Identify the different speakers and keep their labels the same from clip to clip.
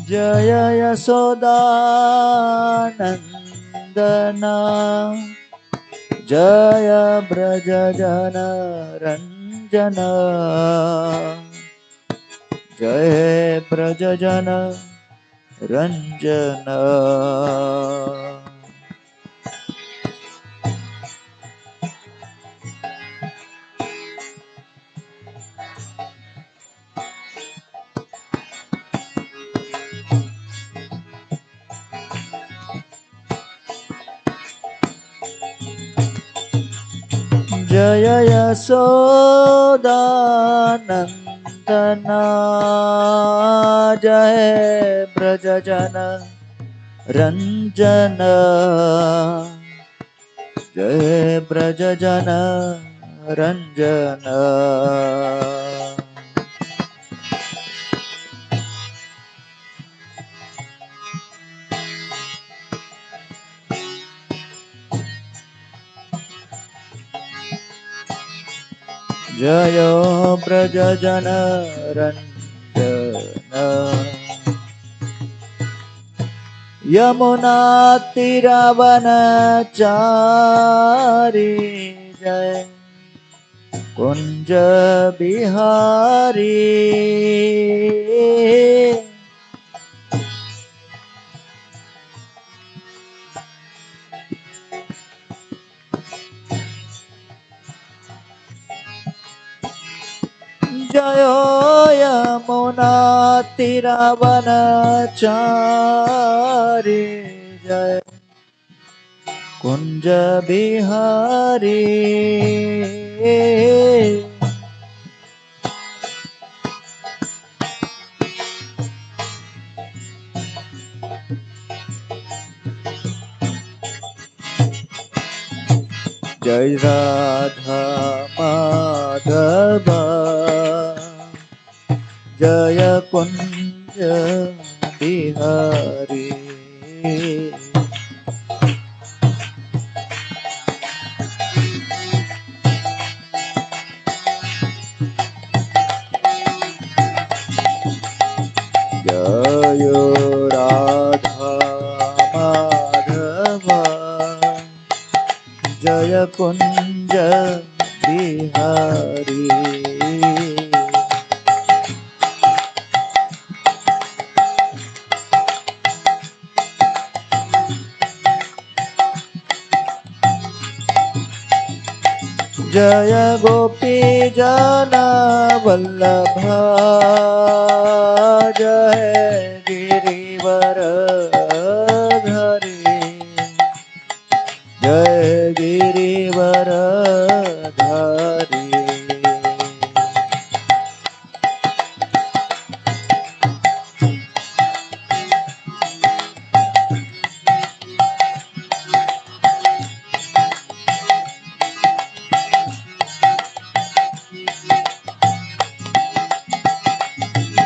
Speaker 1: जय यशोदानन्दना जय ब्रजजन रञ्जन जय ब्रजजन रञ्जन। जय यशोदानन्दना जय ब्रजजन रञ्जन जय ब्रजजन रञ्जन। जय ब्रजजन रञ्जन यमुना तीरावनचारी जय कुंज बिहारी जय यमुना तीरावनचारी जय कुंज बिहारी जय राधा माधव जय कुंज बिहारी जय राधा माधव जय कुंज बिहारी जय गोपी जन वल्लभ जय गिरिवर धरी जय गिरिवर धरी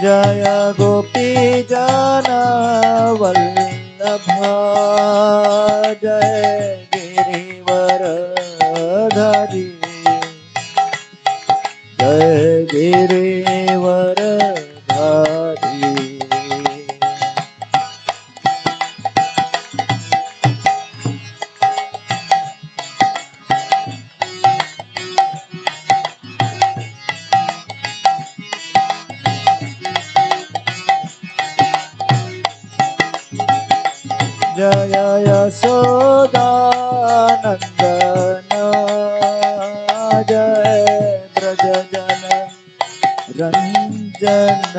Speaker 1: जय गोपी जन वल्लभ जय गिरिवर धरी जय गिरिवर धरी जय यशोदानन्दन जय ब्रजजन रञ्जन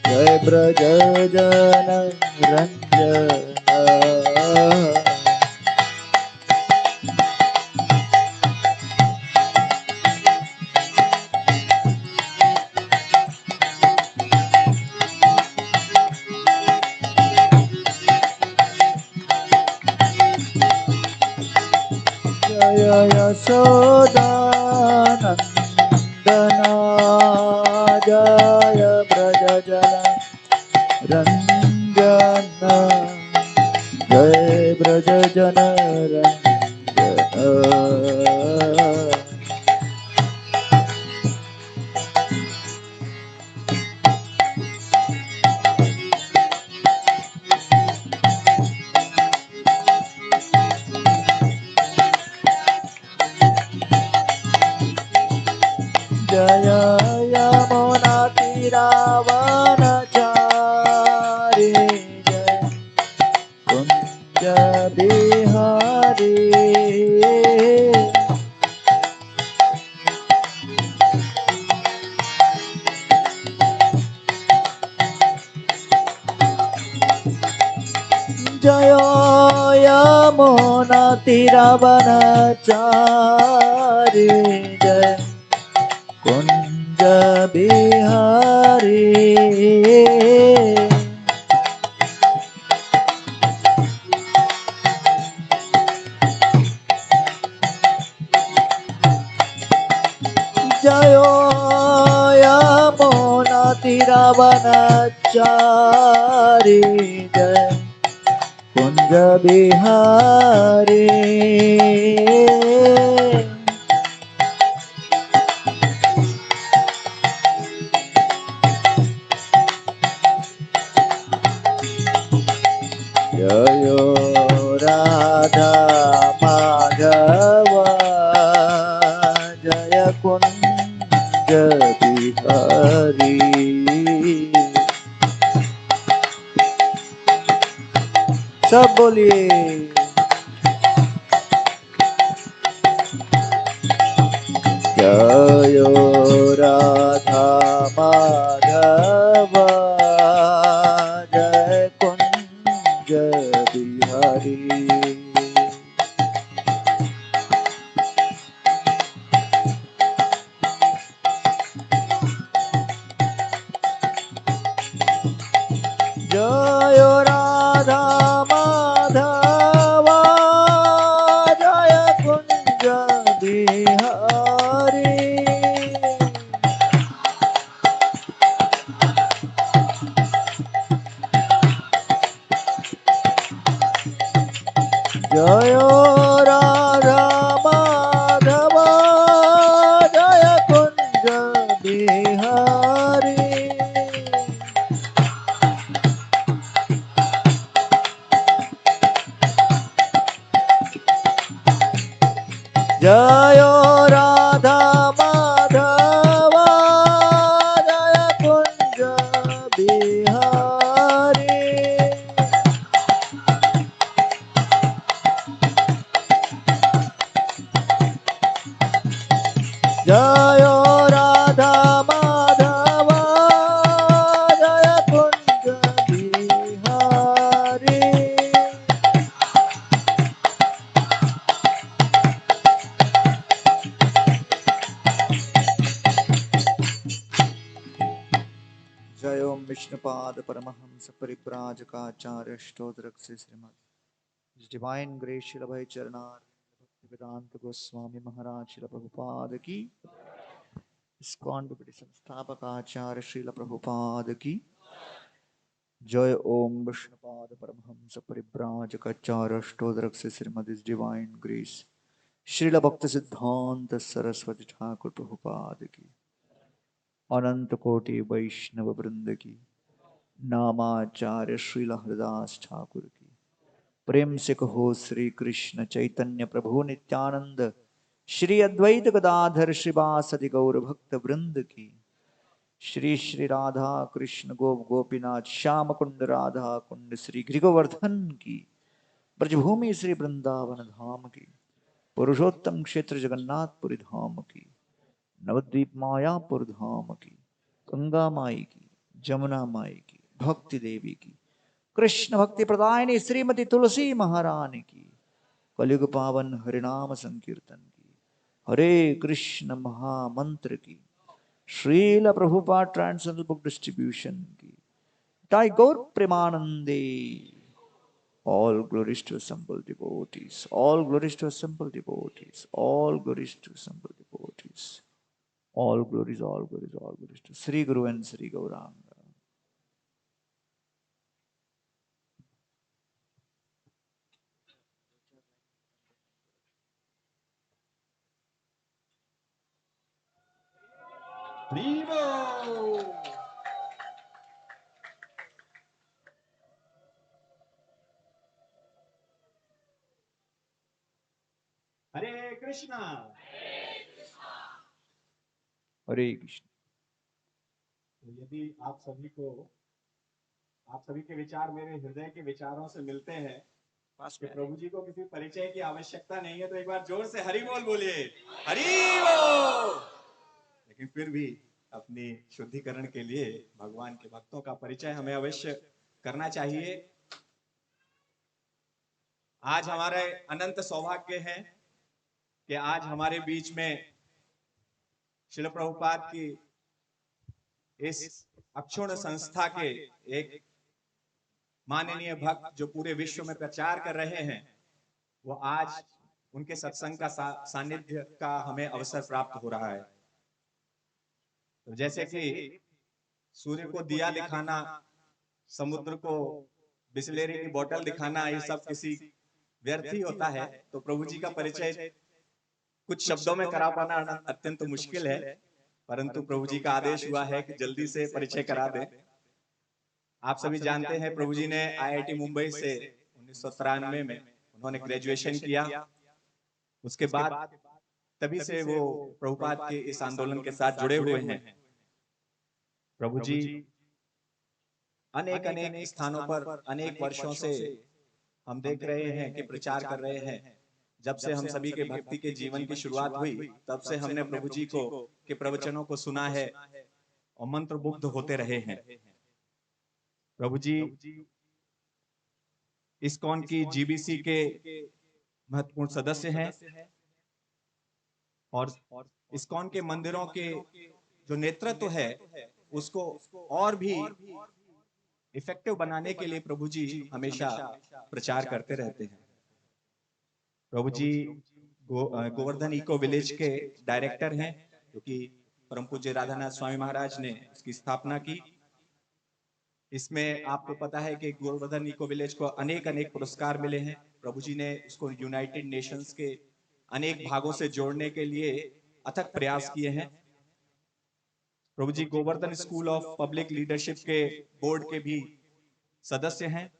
Speaker 1: जय ब्रजजन रञ्जन जय यशोदानन्दना जय ब्रजजन रञ्जन जय ब्रजजन रञ्जन। जय यमुना तीरवनचारी जय कुंज बिहारी जय यमुना तीरवनचारी जय कुंज बिहारी जय राधा माधव जय कुंज बिहारी सब बोलिए जय राधा माधव जय कुंज बिहारी जय राधा माधव जय कुंज बिहारी जय राधा माधव जय कुंज बिहारी जय राधा माधव जय कुंज बिहारी जय राधा माधव जय कुंज बिहारी जय ओम विष्णुपाद परमहंस परिव्राजकाचार्य स्तोत्रक से श्रीमद डिवाइन ग्रेस श्रील भय चरणार वेदांत गोस्वामी महाराज श्रील प्रभुपाद की इस्कॉन विपटी संस्थापक आचार्य श्रील प्रभुपाद की जय ओम विष्णुपाद परमहंस परिव्राजकाचार्य स्तोत्रक से श्रीमद डिवाइन ग्रेस श्रील भक्त सिद्धांत सरस्वती ठाकुर प्रभुपाद की अनंत कोटि वैष्णव वृंद की नामाचार्य श्रील हरिदास ठाकुर की प्रेम से कहो श्री कृष्ण चैतन्य प्रभु नित्यानंद श्री अद्वैत गदाधर श्रीवासदि गौर भक्त वृंद की श्री श्री राधा कृष्ण गोप गोपीनाथ श्याम कुंड राधा कुंड श्री गिरिगोवर्धन की ब्रजभूमि श्री वृंदावन धाम की पुरुषोत्तम क्षेत्र जगन्नाथपुरी धाम की नवद्वीप मायापुर धाम की गंगा माई की जमुना माई की भक्ति देवी की कृष्ण भक्ति प्रदायिनी श्रीमती तुलसी महारानी की कलयुग पावन हरिनाम संकीर्तन की हरे कृष्ण महामंत्र की Srila Prabhupada translational book distribution की ताई गौर प्रेमानंदे all glories to assembled devotees all glories to assembled devotees all glories to assembled devotees all glories all glories to Sri Guru and Sri Gauranga.
Speaker 2: हरे कृष्णा।
Speaker 1: हरे कृष्ण।
Speaker 2: तो यदि आप सभी के विचार मेरे हृदय के विचारों से मिलते हैं कि प्रभु जी को किसी परिचय की आवश्यकता नहीं है, तो एक बार जोर से हरि बोल बोलिए, हरि बोल। लेकिन फिर भी अपनी शुद्धिकरण के लिए भगवान के भक्तों का परिचय हमें अवश्य करना चाहिए। आज हमारे अनंत सौभाग्य है कि आज हमारे बीच में शिल प्रभुपाद की इस अक्षुण्ण संस्था के एक माननीय भक्त जो पूरे विश्व में प्रचार कर रहे हैं, वो आज उनके सत्संग का सानिध्य का हमें अवसर प्राप्त हो रहा है। तो जैसे कि सूर्य को दिया दिखाना, समुद्र को बिस्लेरी की बोतल दिखाना, ये सब किसी व्यर्थ ही होता है। तो प्रभु जी का परिचय कुछ शब्दों में करा पाना अत्यंत मुश्किल है, परंतु प्रभु जी का आदेश हुआ है कि जल्दी से परिचय करा दें। आप सभी जानते हैं प्रभु जी ने आईआईटी मुंबई से 1993 में उन्होंने ग्रेजुएशन किया। उसके बाद तभी से वो प्रभुपाद के इस आंदोलन के साथ जुड़े हुए हैं। प्रभु जी अनेक अनेक स्थानों पर अनेक वर्षों से हम देख रहे हैं कि प्रचार कर रहे हैं। जब से हम सभी के भक्ति के जीवन की शुरुआत हुई, तब से हमने प्रभु जी को के प्रवचनों को सुना है और मंत्रमुग्ध होते रहे हैं। प्रभु जी इस्कॉन की जीबीसी के महत्वपूर्ण सदस्य हैं और इस्कॉन के मंदिरों के जो नेतृत्व है उसको और भी इफेक्टिव बनाने के लिए प्रभु जी हमेशा प्रचार करते रहते हैं। प्रभु जी गोवर्धन इको विलेज के डायरेक्टर हैं, क्योंकि परम पूज्य राधानाथ स्वामी महाराज ने इसकी स्थापना की। इसमें आपको पता है कि गोवर्धन इको विलेज को अनेक अनेक पुरस्कार मिले हैं। प्रभु जी ने इसको यूनाइटेड नेशंस के अनेक भागों से जोड़ने के लिए अथक प्रयास किए हैं। प्रभु जी Govardhan school of public leadership के बोर्ड के भी सदस्य हैं,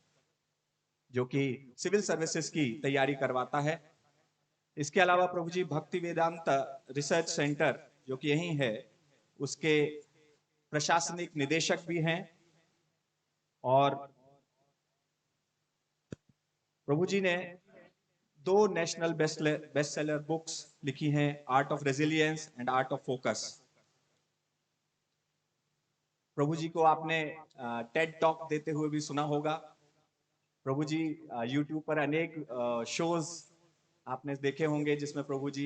Speaker 2: जो कि सिविल सर्विसेज की तैयारी करवाता है। इसके अलावा प्रभु जी भक्ति वेदांत रिसर्च सेंटर जो कि यही है, उसके प्रशासनिक निदेशक भी हैं। और प्रभु जी ने 2 नेशनल बेस्ट सेलर बुक्स लिखी हैं, art of resilience and art of focus. प्रभु जी को आपने टेड टॉक देते हुए भी सुना होगा। प्रभु जी यूट्यूब पर अनेक शोज आपने देखे होंगे जिसमें प्रभु जी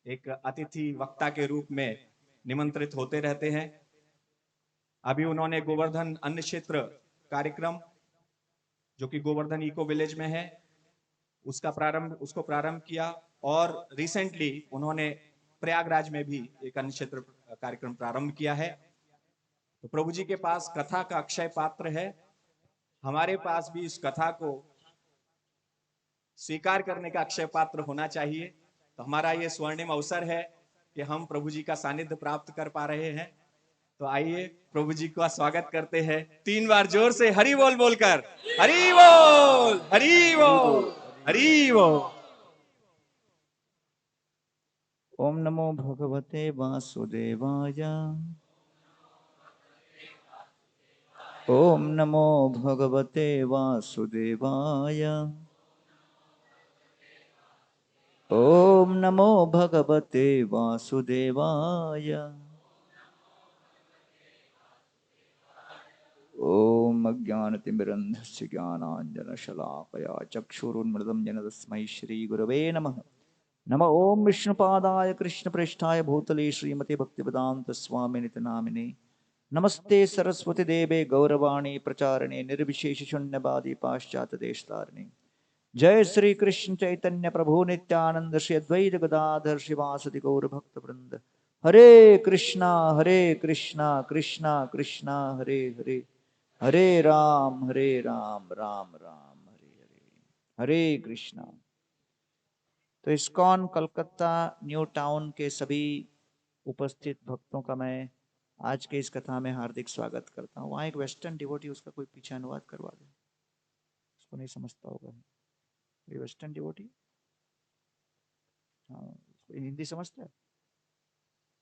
Speaker 2: एक अतिथि वक्ता के रूप में निमंत्रित होते रहते हैं। अभी उन्होंने गोवर्धन अन्न क्षेत्र कार्यक्रम जो कि गोवर्धन इको विलेज में है, उसको प्रारंभ किया। और रिसेंटली उन्होंने प्रयागराज में भी एक अन्न क्षेत्र कार्यक्रम प्रारंभ किया है। तो प्रभु जी के पास कथा का अक्षय पात्र है। हमारे पास भी इस कथा को स्वीकार करने का अक्षय पात्र होना चाहिए। तो हमारा ये स्वर्णिम अवसर है कि हम प्रभु जी का सानिध्य प्राप्त कर पा रहे हैं। तो आइए प्रभु जी का स्वागत करते हैं 3 बार जोर से हरि बोल बोलकर। हरि बोल, हरि बोल, हरि बोल।
Speaker 1: ओम नमो भगवते वासुदेवाय। ओम नमो भगवते वासुदेवाय। ओम नमो भगवते वासुदेवाय। ओम अज्ञानतिमिरन्धस्य ज्ञानाञ्जनशलाकया चक्षुरुन्मृतं येन तस्मै श्रीगुरवे नमः। नमः ओम विष्णुपादाय कृष्णप्रेष्ठाय भूतले श्रीमते भक्तिवेदांत स्वामिनिति नामिने। नमस्ते सरस्वती देवे गौरवाणी प्रचारिणे निर्विशेष शून्यवादी पाश्चात्य देशतारिणे। जय श्री कृष्ण चैतन्य प्रभु नित्यानंद श्री अद्वैत गदाधर शिवासदि गौर भक्त वृंद। हरे कृष्णा कृष्णा कृष्णा हरे हरे, हरे राम राम राम हरे हरे। हरे कृष्णा। तो इस्कॉन कलकत्ता न्यू टाउन के सभी उपस्थित भक्तों का मैं आज के इस कथा में हार्दिक स्वागत करता हूँ। वहाँ एक वेस्टर्न डिवोटी, उसका कोई पीछे अनुवाद करवा दे, उसको नहीं समझता होगा। ये वेस्टर्न डिवोटी, हाँ, उसको हिंदी समझता है।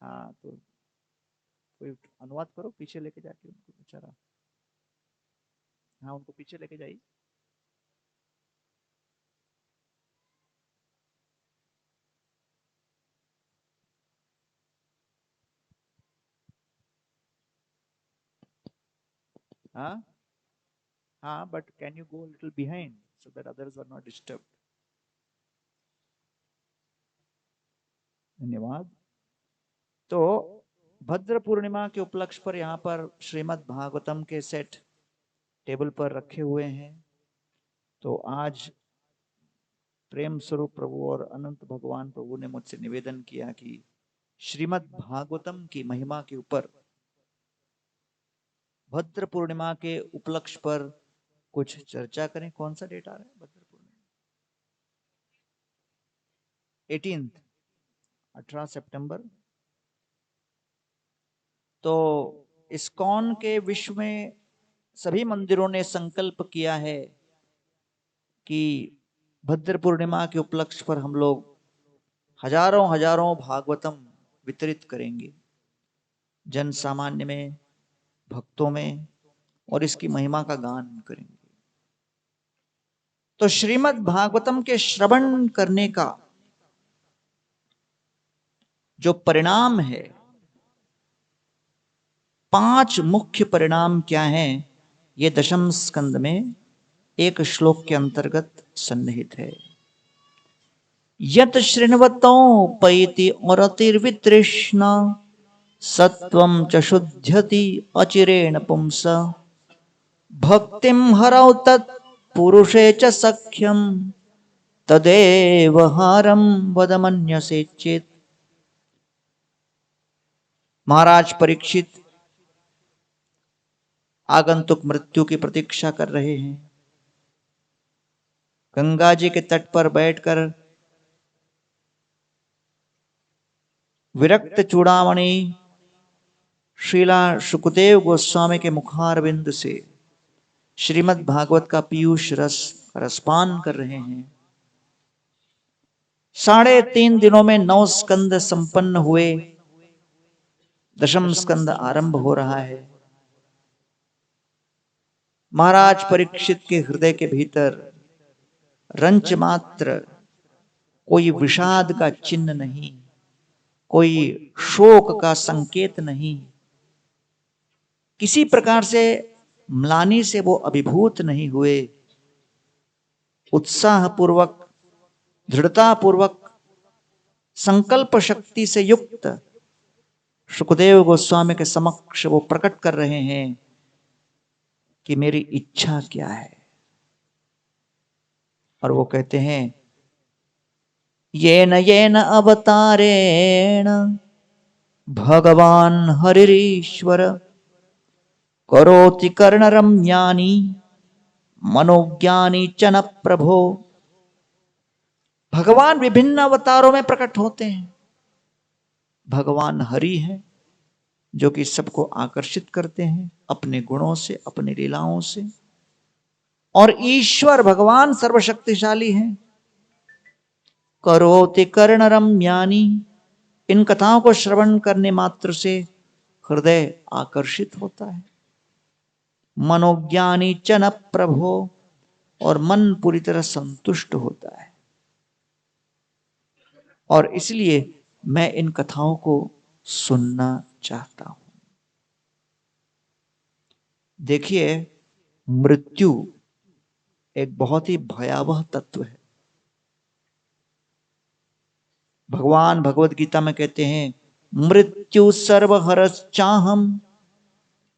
Speaker 1: हाँ, तो कोई अनुवाद करो, पीछे लेके जाके उनको बेचारा। हाँ, उनको पीछे लेके जाइए। हाँ हाँ, but can you go little behind? so that others are not disturbed. धन्यवाद। तो भद्र पूर्णिमा के उपलक्ष्य पर यहाँ पर श्रीमद् भागवतम के सेट टेबल पर रखे हुए हैं। तो आज प्रेम स्वरूप प्रभु और अनंत भगवान प्रभु ने मुझसे निवेदन किया कि श्रीमद् भागवतम की महिमा के ऊपर भद्र पूर्णिमा के उपलक्ष्य पर कुछ चर्चा करें। कौन सा डेट आ रहा है भद्र पूर्णिमा? 18 सितंबर। तो इस्कॉन के विश्व में सभी मंदिरों ने संकल्प किया है कि भद्र पूर्णिमा के उपलक्ष्य पर हम लोग हजारों हजारों भागवतम वितरित करेंगे जन सामान्य में, भक्तों में, और इसकी महिमा का गान करेंगे। तो श्रीमद् भागवतम के श्रवण करने का जो परिणाम है, 5 मुख्य परिणाम क्या हैं, ये दशम स्कंद में एक श्लोक के अंतर्गत सन्निहित है। यत शृण्वतो पैति अरतिर्वितृष्णा सत्वं च शुध्यति अचिरेण पुंस भक्तिं हरौ तत् पुरुषे च सख्यं तदेव हारं वदमन्यसे चेत्। महाराज परीक्षित आगंतुक मृत्यु की प्रतीक्षा कर रहे हैं। गंगा जी के तट पर बैठकर विरक्त चूड़ामणि श्रीला शुकदेव गोस्वामी के मुखारविंद से श्रीमद् भागवत का पीयूष रस रसपान कर रहे हैं। 3.5 दिनों में 9 स्कंद संपन्न हुए, दशम स्कंद आरंभ हो रहा है। महाराज परीक्षित के हृदय के भीतर रंच मात्र कोई विषाद का चिन्ह नहीं, कोई शोक का संकेत नहीं, किसी प्रकार से म्लानि से वो अभिभूत नहीं हुए। उत्साह पूर्वक, दृढ़ता पूर्वक, संकल्प शक्ति से युक्त शुकदेव गोस्वामी के समक्ष वो प्रकट कर रहे हैं कि मेरी इच्छा क्या है। और वो कहते हैं, येन येन अवतारेण भगवान हरिरीश्वर करोति कर्णरम्यानि मनोज्ञानी च न प्रभो। भगवान विभिन्न अवतारों में प्रकट होते हैं। भगवान हरि हैं जो कि सबको आकर्षित करते हैं अपने गुणों से, अपनी लीलाओं से। और ईश्वर भगवान सर्वशक्तिशाली हैं। करोति कर्णरम्यानि, इन कथाओं को श्रवण करने मात्र से हृदय आकर्षित होता है। मनोज्ञानी च न प्रभो, और मन पूरी तरह संतुष्ट होता है। और इसलिए मैं इन कथाओं को सुनना चाहता हूं। देखिए, मृत्यु एक बहुत ही भयावह तत्व है। भगवान भगवत गीता में कहते हैं, मृत्यु सर्वहरश्चाहम,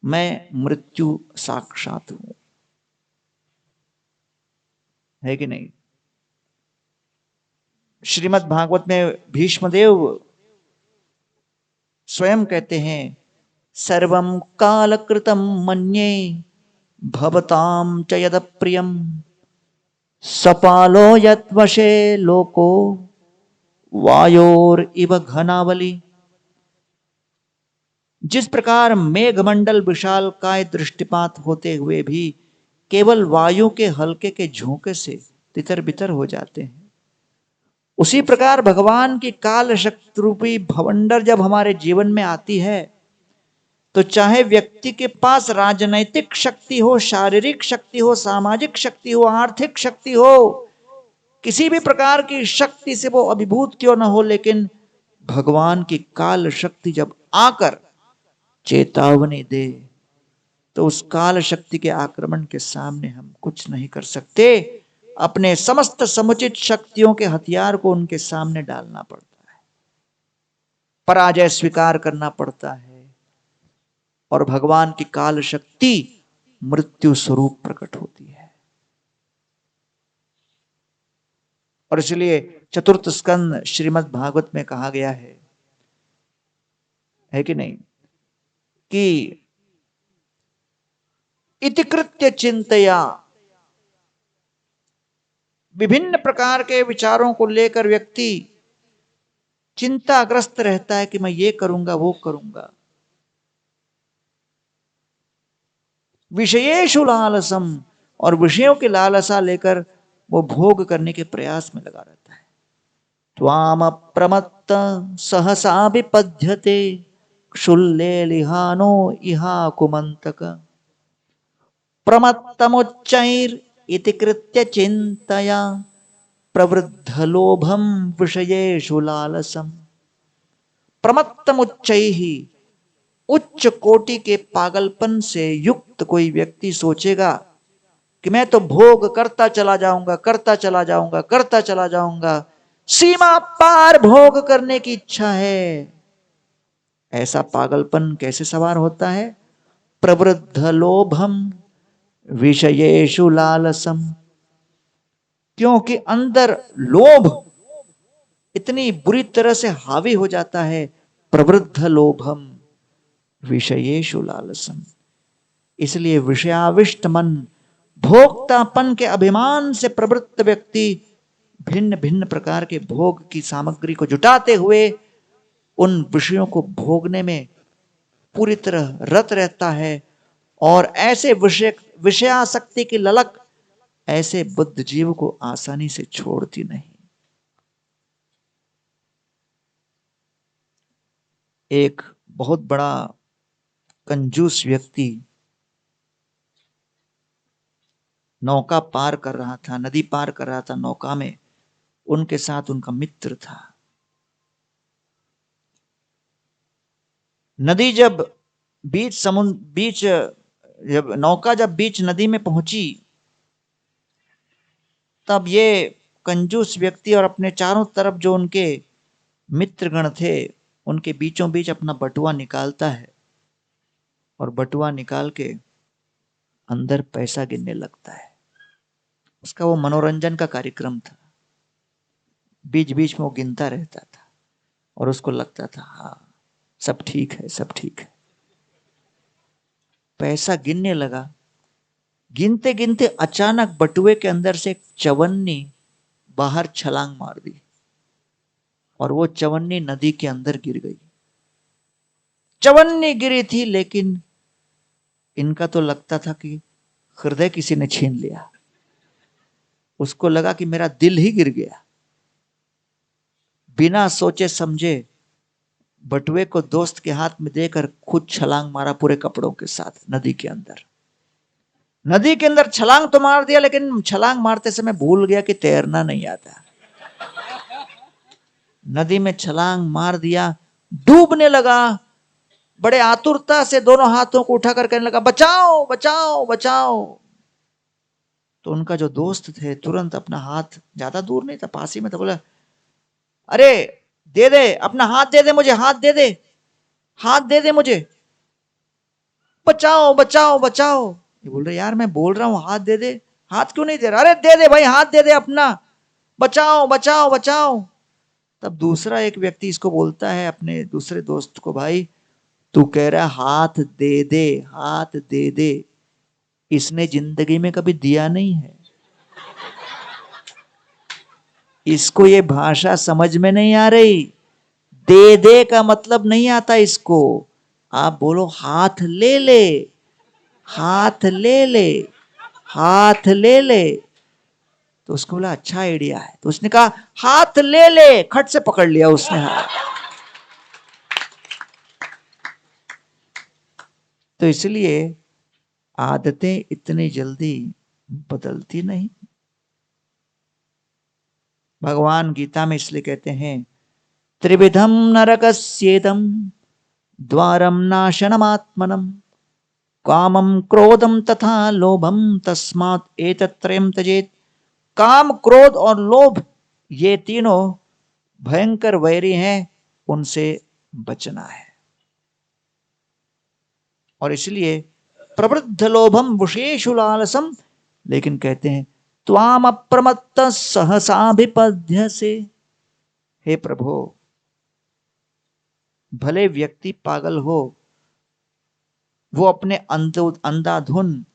Speaker 1: मैं मृत्यु साक्षात हूं। है कि नहीं? श्रीमद् भागवत में भीष्मदेव स्वयं कहते हैं, सर्वं कालकृतं मन्ये भवतां च यद प्रियं सपालो यद्वशे लोको वायोर इव घनावली। जिस प्रकार मेघमंडल विशाल काय दृष्टिपात होते हुए भी केवल वायु के हल्के के झोंके से तितर बितर हो जाते हैं, उसी प्रकार भगवान की काल शक्ति रूपी भवंडर जब हमारे जीवन में आती है, तो चाहे व्यक्ति के पास राजनैतिक शक्ति हो, शारीरिक शक्ति हो, सामाजिक शक्ति हो, आर्थिक शक्ति हो, किसी भी प्रकार की शक्ति से वो अभिभूत क्यों न हो, लेकिन भगवान की काल शक्ति जब आकर चेतावनी दे, तो उस काल शक्ति के आक्रमण के सामने हम कुछ नहीं कर सकते। अपने समस्त समुचित शक्तियों के हथियार को उनके सामने डालना पड़ता है, पराजय स्वीकार करना पड़ता है, और भगवान की काल शक्ति मृत्यु स्वरूप प्रकट होती है। और इसलिए चतुर्थ स्कंद श्रीमद् भागवत में कहा गया है कि नहीं, कि इति कृत्य चिंतया, विभिन्न प्रकार के विचारों को लेकर व्यक्ति चिंताग्रस्त रहता है कि मैं ये करूंगा वो करूंगा। विषयेषु लालसम, और विषयों की लालसा लेकर वो भोग करने के प्रयास में लगा रहता है। त्वाम प्रमत्त सहसा विपद्यते क्षुल्ले लिहानो इहा कुमंतक प्रमत्तमुच्चैर इति कृत्य चिंतया प्रवृद्ध लोभम विषयेषु लालसम। प्रमत्तमुच्चैः, उच्च कोटि के पागलपन से युक्त कोई व्यक्ति सोचेगा कि मैं तो भोग करता चला जाऊंगा, करता चला जाऊंगा, करता चला जाऊंगा, सीमा पार भोग करने की इच्छा है। ऐसा पागलपन कैसे सवार होता है? प्रवृद्ध लोभम विषयेषु लालसम, क्योंकि अंदर लोभ इतनी बुरी तरह से हावी हो जाता है। प्रवृद्ध लोभम विषयेषु लालसम, इसलिए विषयाविष्ट मन, भोक्तापन के अभिमान से प्रवृत्त व्यक्ति भिन्न भिन्न प्रकार के भोग की सामग्री को जुटाते हुए उन विषयों को भोगने में पूरी तरह रत रहता है। और ऐसे विषयासक्ति की ललक ऐसे बुद्ध जीव को आसानी से छोड़ती नहीं। एक बहुत बड़ा कंजूस व्यक्ति नौका पार कर रहा था, नदी पार कर रहा था नौका में, उनके साथ उनका मित्र था। नदी जब जब नौका जब बीच नदी में पहुंची, तब ये कंजूस व्यक्ति और अपने चारों तरफ जो उनके मित्रगण थे उनके बीचों बीच अपना बटुआ निकालता है और बटुआ निकाल के अंदर पैसा गिनने लगता है। उसका वो मनोरंजन का कार्यक्रम था। बीच बीच में वो गिनता रहता था और उसको लगता था हाँ सब ठीक है, सब ठीक है। पैसा गिनने लगा। गिनते गिनते अचानक बटुए के अंदर से एक चवन्नी बाहर छलांग मार दी और वो चवन्नी नदी के अंदर गिर गई। चवन्नी गिरी थी, लेकिन इनका तो लगता था कि हृदय किसी ने छीन लिया। उसको लगा कि मेरा दिल ही गिर गया। बिना सोचे समझे बटुए को दोस्त के हाथ में देकर खुद छलांग मारा पूरे कपड़ों के साथ नदी के अंदर। नदी के अंदर छलांग तो मार दिया, लेकिन छलांग मारते समय भूल गया कि तैरना नहीं आता। नदी में छलांग मार दिया, डूबने लगा। बड़े आतुरता से दोनों हाथों को उठाकर कहने लगा बचाओ बचाओ बचाओ। तो उनका जो दोस्त थे तुरंत अपना हाथ, ज्यादा दूर नहीं था, पास ही में था, बोला अरे दे दे, अपना हाथ दे दे मुझे, हाथ दे दे, हाथ दे दे मुझे, बचाओ बचाओ बचाओ। ये बोल रहे यार मैं बोल रहा हूं हाथ दे दे, हाथ क्यों नहीं दे रहा? अरे दे दे भाई, हाथ दे दे अपना, बचाओ बचाओ बचाओ। तब दूसरा एक व्यक्ति इसको बोलता है अपने दूसरे दोस्त को, भाई तू कह रहा हाथ दे दे, हाथ दे दे, इसने जिंदगी में कभी दिया नहीं है, इसको ये भाषा समझ में नहीं आ रही। दे दे का मतलब नहीं आता इसको। आप बोलो हाथ ले ले, हाथ ले ले, हाथ ले ले। तो उसको बोला अच्छा आइडिया है। तो उसने कहा हाथ ले ले, खट से पकड़ लिया उसने हाथ। तो इसलिए आदतें इतनी जल्दी बदलती नहीं। भगवान गीता में इसलिए कहते हैं त्रिविधम नरकस्येदम द्वारम नाशनमात्मनम कामम क्रोधम तथा लोभम तस्मात् एतत्त्रयम् त्यजेत् काम, क्रोध और लोभ, ये तीनों भयंकर वैरी हैं, उनसे बचना है। और इसलिए प्रवृद्ध लोभम विशेषु लालसम, लेकिन कहते हैं त्वाम अप्रमत्त सहसाभिपद्य से, हे प्रभु, भले व्यक्ति पागल हो, वो अपने अंधाधुन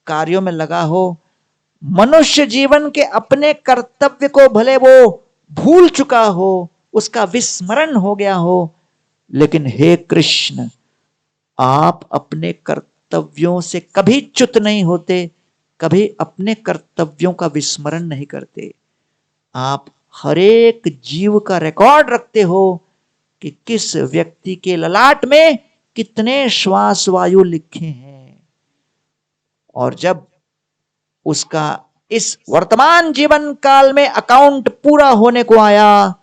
Speaker 1: कार्यों में लगा हो, मनुष्य जीवन के अपने कर्तव्य को भले वो भूल चुका हो, उसका विस्मरण हो गया हो, लेकिन हे कृष्ण, आप अपने कर्तव्यों से कभी च्युत नहीं होते, कभी अपने कर्तव्यों का विस्मरण नहीं करते। आप हर एक जीव का रिकॉर्ड रखते हो कि किस व्यक्ति के ललाट में कितने श्वास वायु लिखे हैं, और जब उसका इस वर्तमान जीवन काल में अकाउंट पूरा होने को आया,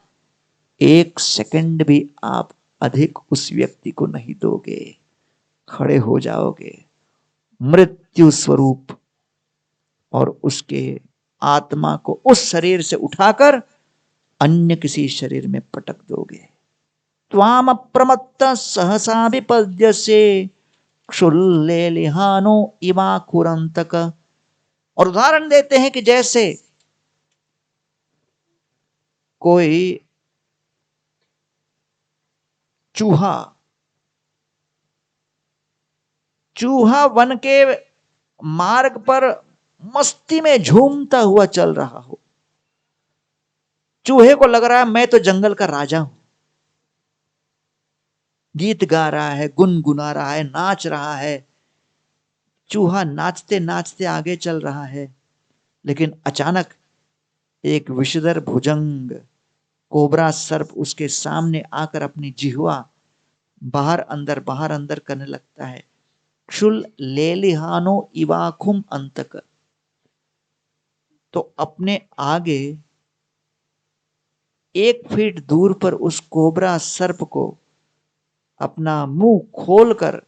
Speaker 1: एक सेकंड भी आप अधिक उस व्यक्ति को नहीं दोगे, खड़े हो जाओगे मृत्यु स्वरूप, और उसके आत्मा को उस शरीर से उठाकर अन्य किसी शरीर में पटक दोगे। त्वाम अप्रमत्त सहसा विपद्य से क्षुल्ले लिहानो इवाकुरंतक। और उदाहरण देते हैं कि जैसे कोई चूहा वन के मार्ग पर मस्ती में झूमता हुआ चल रहा हो। चूहे को लग रहा है मैं तो जंगल का राजा हूं, गीत गा रहा है, गुनगुना रहा है, नाच रहा है। चूहा नाचते नाचते आगे चल रहा है, लेकिन अचानक एक विषधर भुजंग कोबरा सर्प उसके सामने आकर अपनी जिह्वा बाहर अंदर करने लगता है। क्षुल लेलिहानो इवाखुम अंतक। तो अपने आगे 1 फीट दूर पर उस कोबरा सर्प को अपना मुंह खोलकर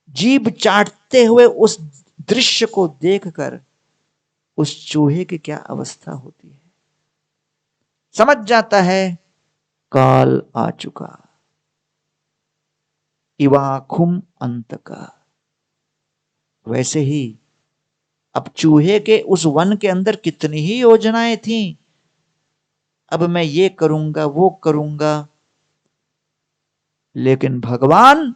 Speaker 1: जीभ चाटते हुए उस दृश्य को देखकर उस चूहे की क्या अवस्था होती है। समझ जाता है काल आ चुका। इवाखुम अंतका। वैसे ही अब चूहे के उस वन के अंदर कितनी ही योजनाएं थी, अब मैं ये करूंगा वो करूंगा, लेकिन भगवान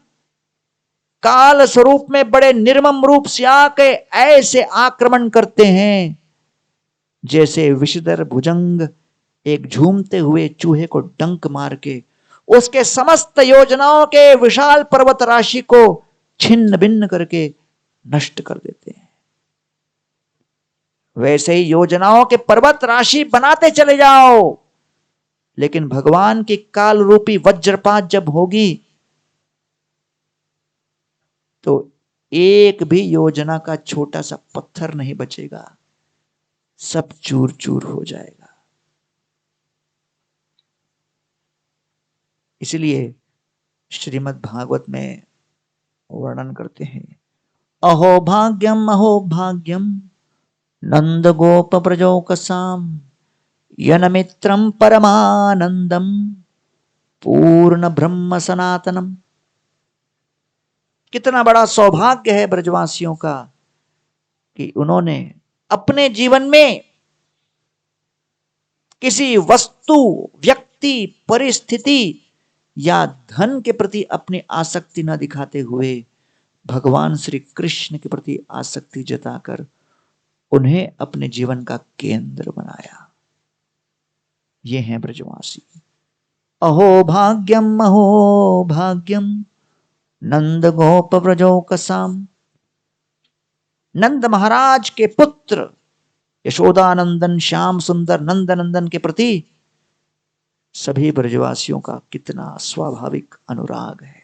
Speaker 1: काल स्वरूप में बड़े निर्मम रूप से आके ऐसे आक्रमण करते हैं जैसे विषधर भुजंग एक झूमते हुए चूहे को डंक मार के उसके समस्त योजनाओं के विशाल पर्वत राशि को छिन्न भिन्न करके नष्ट कर देते हैं। वैसे ही योजनाओं के पर्वत राशि बनाते चले जाओ, लेकिन भगवान की काल रूपी वज्रपात जब होगी तो एक भी योजना का छोटा सा पत्थर नहीं बचेगा, सब चूर चूर हो जाएगा। इसलिए श्रीमद् भागवत में वर्णन करते हैं, अहो भाग्यम नंद गोप प्रजोकसाम यनमित्रम परमानंदम पूर्ण ब्रह्म सनातनम। कितना बड़ा सौभाग्य है ब्रजवासियों का कि उन्होंने अपने जीवन में किसी वस्तु, व्यक्ति, परिस्थिति या धन के प्रति अपनी आसक्ति न दिखाते हुए भगवान श्री कृष्ण के प्रति आसक्ति जताकर उन्हें अपने जीवन का केंद्र बनाया। ये हैं ब्रजवासी। अहो भाग्यम नंद गोप ब्रजोकसाम। नंद महाराज के पुत्र यशोदानंदन श्याम सुंदर नंद नंदन के प्रति सभी ब्रजवासियों का कितना स्वाभाविक अनुराग है।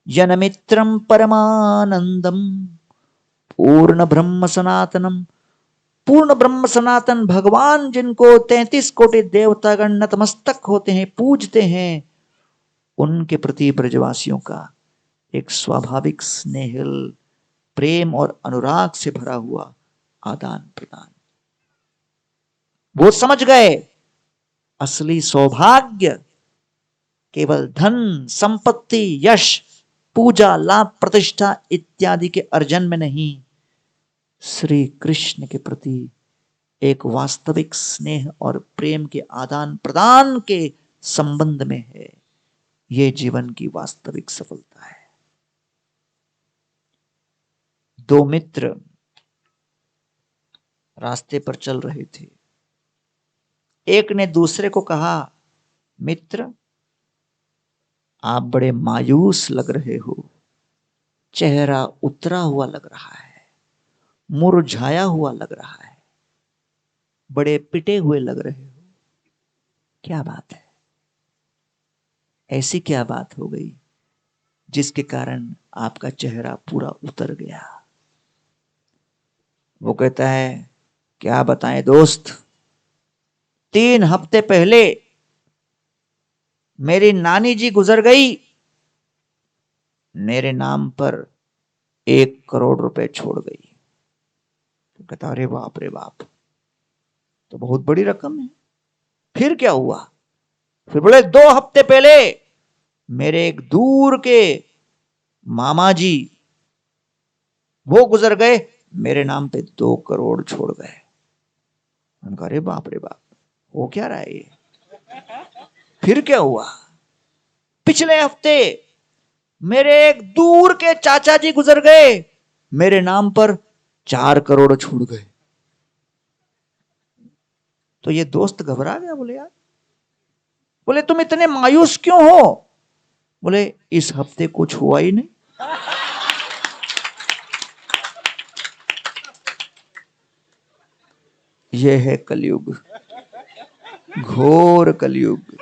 Speaker 1: यनमित्रम परमानंदम पूर्ण ब्रह्म सनातनम। पूर्ण ब्रह्म सनातन भगवान जिनको 33 कोटि देवतागण नतमस्तक होते हैं, पूजते हैं, उनके प्रति ब्रजवासियों का एक स्वाभाविक स्नेहिल प्रेम और अनुराग से भरा हुआ आदान प्रदान। वो समझ गए असली सौभाग्य केवल धन संपत्ति यश पूजा लाभ प्रतिष्ठा इत्यादि के अर्जन में नहीं, श्री कृष्ण के प्रति एक वास्तविक स्नेह और प्रेम के आदान प्रदान के संबंध में है। ये जीवन की वास्तविक सफलता है। दो मित्र रास्ते पर चल रहे थे। एक ने दूसरे को कहा, मित्र आप बड़े मायूस लग रहे हो, चेहरा उतरा हुआ लग रहा है, मुरझाया हुआ लग रहा है, बड़े पिटे हुए लग रहे हो, क्या बात है? ऐसी क्या बात हो गई जिसके कारण आपका चेहरा पूरा उतर गया? वो कहता है, क्या बताएं दोस्त, 3 हफ्ते पहले मेरी नानी जी गुजर गई, मेरे नाम पर 1 करोड़ रुपए छोड़ गई। तो कहता, अरे बाप रे बाप, तो बहुत बड़ी रकम है। फिर क्या हुआ? फिर बोले 2 हफ्ते पहले मेरे एक दूर के मामा जी वो गुजर गए, मेरे नाम पे 2 करोड़ छोड़ गए। उनका अरे बाप रे बाप, हो क्या रहा है ये? फिर क्या हुआ? पिछले हफ्ते मेरे एक दूर के चाचा जी गुजर गए, मेरे नाम पर 4 करोड़ छोड़ गए। तो ये दोस्त घबरा गया। बोले यार, बोले तुम इतने मायूस क्यों हो? बोले इस हफ्ते कुछ हुआ ही नहीं। यह है कलयुग, घोर कलयुग।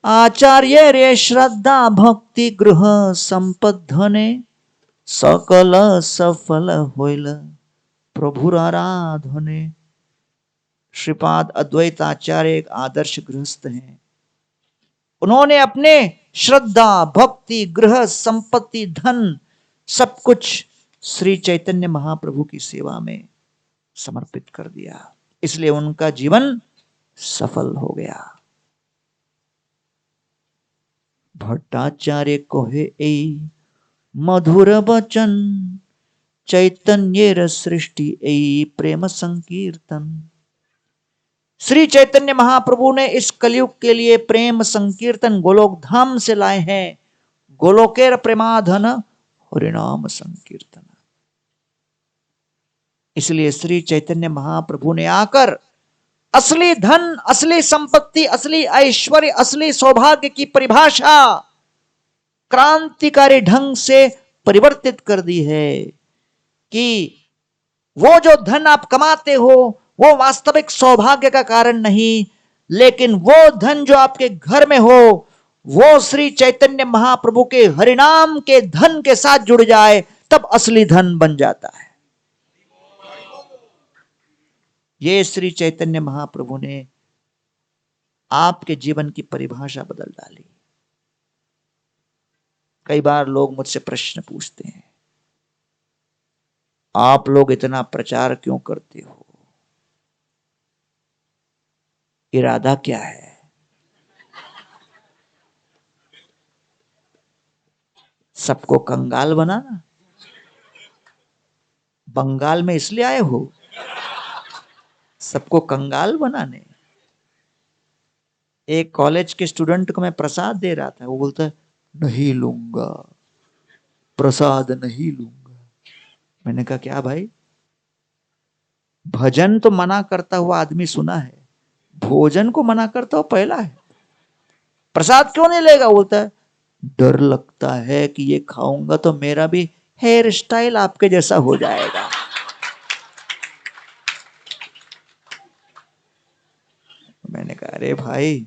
Speaker 1: आचार्य रे श्रद्धा भक्ति गृह संपद्धने सकल सफल होइल प्रभुर आराधने। श्रीपाद अद्वैत आचार्य एक आदर्श गृहस्थ हैं। उन्होंने अपने श्रद्धा भक्ति गृह संपत्ति धन सब कुछ श्री चैतन्य महाप्रभु की सेवा में समर्पित कर दिया, इसलिए उनका जीवन सफल हो गया। भट्टाचार्य कोहे ए मधुर वचन चैतन्य सृष्टि ए प्रेम संकीर्तन। श्री चैतन्य महाप्रभु ने इस कलयुग के लिए प्रेम संकीर्तन गोलोक धाम से लाए हैं। गोलोकेर प्रेमाधन हरिनाम संकीर्तन। इसलिए श्री चैतन्य महाप्रभु ने आकर असली धन असली संपत्ति असली ऐश्वर्य असली सौभाग्य की परिभाषा क्रांतिकारी ढंग से परिवर्तित कर दी है कि वो जो धन आप कमाते हो वो वास्तविक सौभाग्य का कारण नहीं, लेकिन वो धन जो आपके घर में हो वो श्री चैतन्य महाप्रभु के हरिनाम के धन के साथ जुड़ जाए तब असली धन बन जाता है। ये श्री चैतन्य महाप्रभु ने आपके जीवन की परिभाषा बदल डाली। कई बार लोग मुझसे प्रश्न पूछते हैं, आप लोग इतना प्रचार क्यों करते हो? इरादा क्या है? सबको कंगाल बनाना? बंगाल में इसलिए आए हो सबको कंगाल बनाने? एक कॉलेज के स्टूडेंट को मैं प्रसाद दे रहा था, वो बोलता है नहीं लूंगा, प्रसाद नहीं लूंगा। मैंने कहा क्या भाई, भजन तो मना करता हुआ आदमी सुना है, भोजन को मना करता हुआ पहला है, प्रसाद क्यों नहीं लेगा? बोलता है डर लगता है कि ये खाऊंगा तो मेरा भी हेयर स्टाइल आपके जैसा हो जाएगा। मैंने कहा अरे भाई,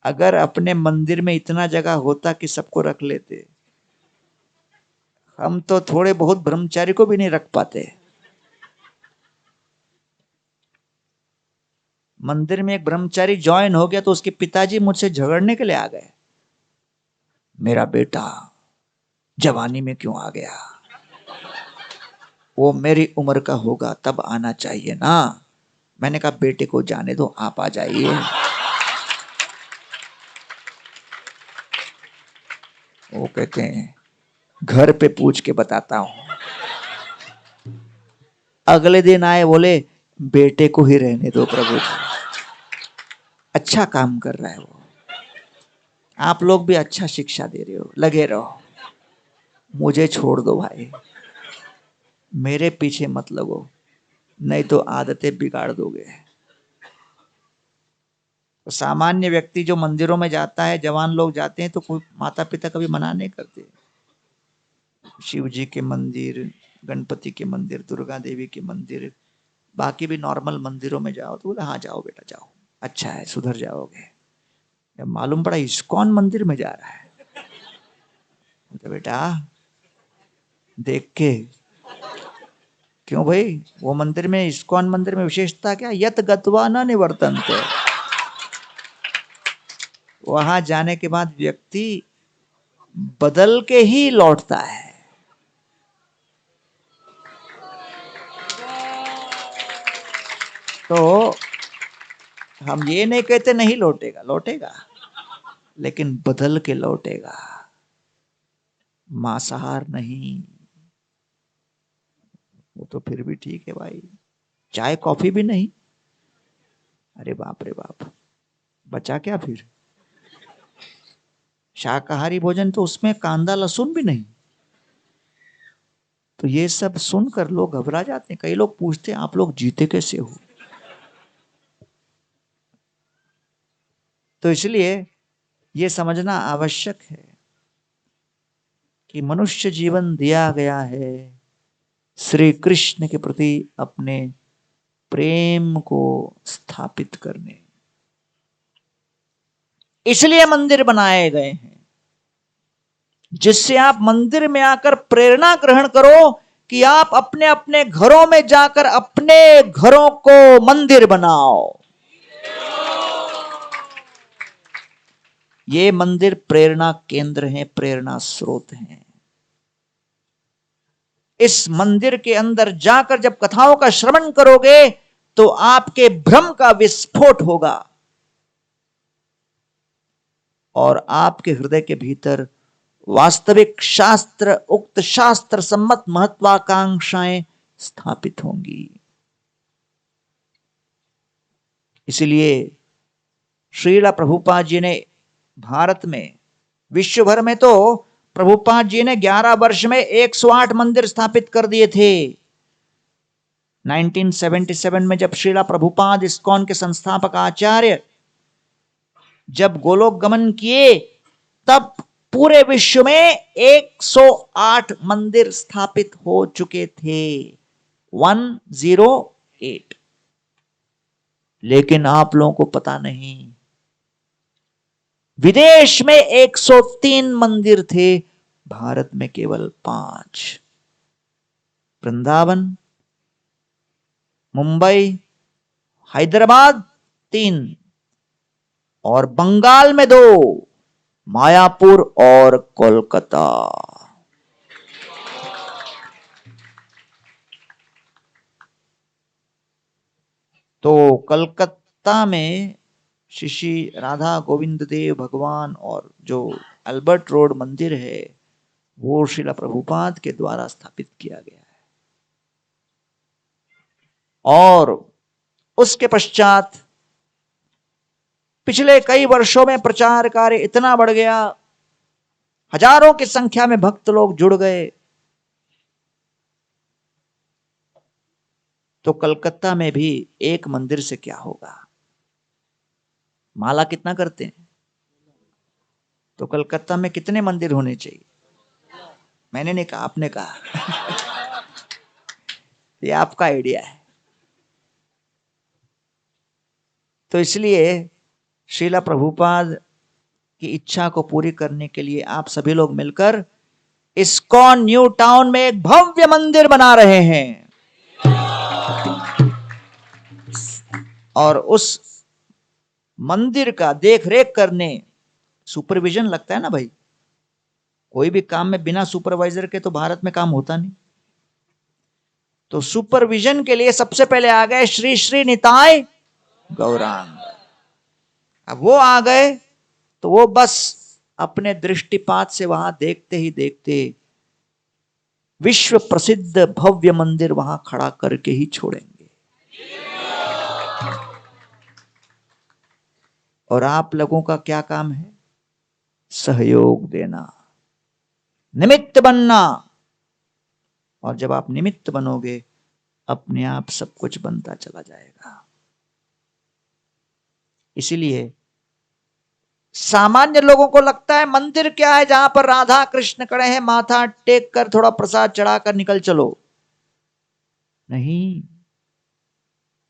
Speaker 1: अगर अपने मंदिर में इतना जगह होता कि सबको रख लेते, हम तो थोड़े बहुत ब्रह्मचारी को भी नहीं रख पाते। मंदिर में एक ब्रह्मचारी ज्वाइन हो गया तो उसके पिताजी मुझसे झगड़ने के लिए आ गए। मेरा बेटा जवानी में क्यों आ गया? वो मेरी उम्र का होगा तब आना चाहिए ना। मैंने कहा बेटे को जाने दो, आप आ जाइए। वो कहते हैं घर पे पूछ के बताता हूं। अगले दिन आए, बोले बेटे को ही रहने दो प्रभु जी, अच्छा काम कर रहा है वो, आप लोग भी अच्छा शिक्षा दे रहे हो, लगे रहो, मुझे छोड़ दो भाई, मेरे पीछे मत लगो, नहीं तो आदतें बिगाड़ दोगे। तो सामान्य व्यक्ति जो मंदिरों में जाता है, जवान लोग जाते हैं, तो कोई माता पिता कभी मना नहीं करते। शिव जी के मंदिर, गणपति के मंदिर, दुर्गा देवी के मंदिर, बाकी भी नॉर्मल मंदिरों में जाओ तो बोले हाँ जाओ बेटा जाओ, अच्छा है, सुधर जाओगे। जब मालूम पड़ा इस्कॉन मंदिर में जा रहा है, तो बेटा देख के, क्यों भाई, वो मंदिर में, इस्कॉन मंदिर में विशेषता क्या? यत गत्वा न निवर्तन्ते। वहां जाने के बाद व्यक्ति बदल के ही लौटता है। तो हम ये नहीं कहते नहीं लौटेगा, लौटेगा, लेकिन बदल के लौटेगा, मांसाहार नहीं। वो तो फिर भी ठीक है भाई, चाय कॉफी भी नहीं, अरे बाप रे बाप, बचा क्या फिर? शाकाहारी भोजन तो उसमें कांदा लहसुन भी नहीं। तो ये सब सुनकर लोग घबरा जाते हैं। कई लोग पूछते हैं आप लोग जीते कैसे हो? तो इसलिए ये समझना आवश्यक है कि मनुष्य जीवन दिया गया है श्री कृष्ण के प्रति अपने प्रेम को स्थापित करने, इसलिए मंदिर बनाए गए हैं, जिससे आप मंदिर में आकर प्रेरणा ग्रहण करो कि आप अपने अपने घरों में जाकर अपने घरों को मंदिर बनाओ। ये मंदिर प्रेरणा केंद्र हैं, प्रेरणा स्रोत हैं। इस मंदिर के अंदर जाकर जब कथाओं का श्रवण करोगे तो आपके भ्रम का विस्फोट होगा और आपके हृदय के भीतर वास्तविक शास्त्र उक्त शास्त्र सम्मत महत्वाकांक्षाएं स्थापित होंगी। इसलिए श्रीला प्रभुपाद जी ने भारत में, विश्व भर में तो प्रभुपाद जी ने 11 वर्ष में 108 मंदिर स्थापित कर दिए थे। 1977 में जब श्रीला प्रभुपाद इस्कॉन के संस्थापक आचार्य जब गोलोक गमन किए, तब पूरे विश्व में 108 मंदिर स्थापित हो चुके थे, 108। लेकिन आप लोगों को पता नहीं, विदेश में 103 मंदिर थे, भारत में केवल 5। वृंदावन, मुंबई, हैदराबाद 3 और बंगाल में 2, मायापुर और कोलकाता। तो कलकत्ता में श्री राधा गोविंद देव भगवान और जो अल्बर्ट रोड मंदिर है, वो श्रीला प्रभुपाद के द्वारा स्थापित किया गया है। और उसके पश्चात पिछले कई वर्षों में प्रचार कार्य इतना बढ़ गया, हजारों की संख्या में भक्त लोग जुड़ गए। तो कलकत्ता में भी एक मंदिर से क्या होगा? माला कितना करते हैं? तो कलकत्ता में कितने मंदिर होने चाहिए? मैंने नहीं कहा, आपने कहा। ये आपका आइडिया है। तो इसलिए श्रीला प्रभुपाद की इच्छा को पूरी करने के लिए आप सभी लोग मिलकर इस्कॉन न्यू टाउन में एक भव्य मंदिर बना रहे हैं। और उस मंदिर का देख रेख करने, सुपरविजन लगता है ना भाई, कोई भी काम में बिना सुपरवाइजर के तो भारत में काम होता नहीं। तो सुपरविजन के लिए सबसे पहले आ गए श्री श्री निताय गौरांग। अब वो आ गए तो वो बस अपने दृष्टिपात से वहां देखते ही देखते विश्व प्रसिद्ध भव्य मंदिर वहां खड़ा करके ही छोड़ेंगे। और आप लोगों का क्या काम है? सहयोग देना, निमित्त बनना। और जब आप निमित्त बनोगे अपने आप सब कुछ बनता चला जाएगा। इसीलिए सामान्य लोगों को लगता है मंदिर क्या है जहां पर राधा कृष्ण खड़े हैं, माथा टेक कर थोड़ा प्रसाद चढ़ाकर निकल चलो। नहीं,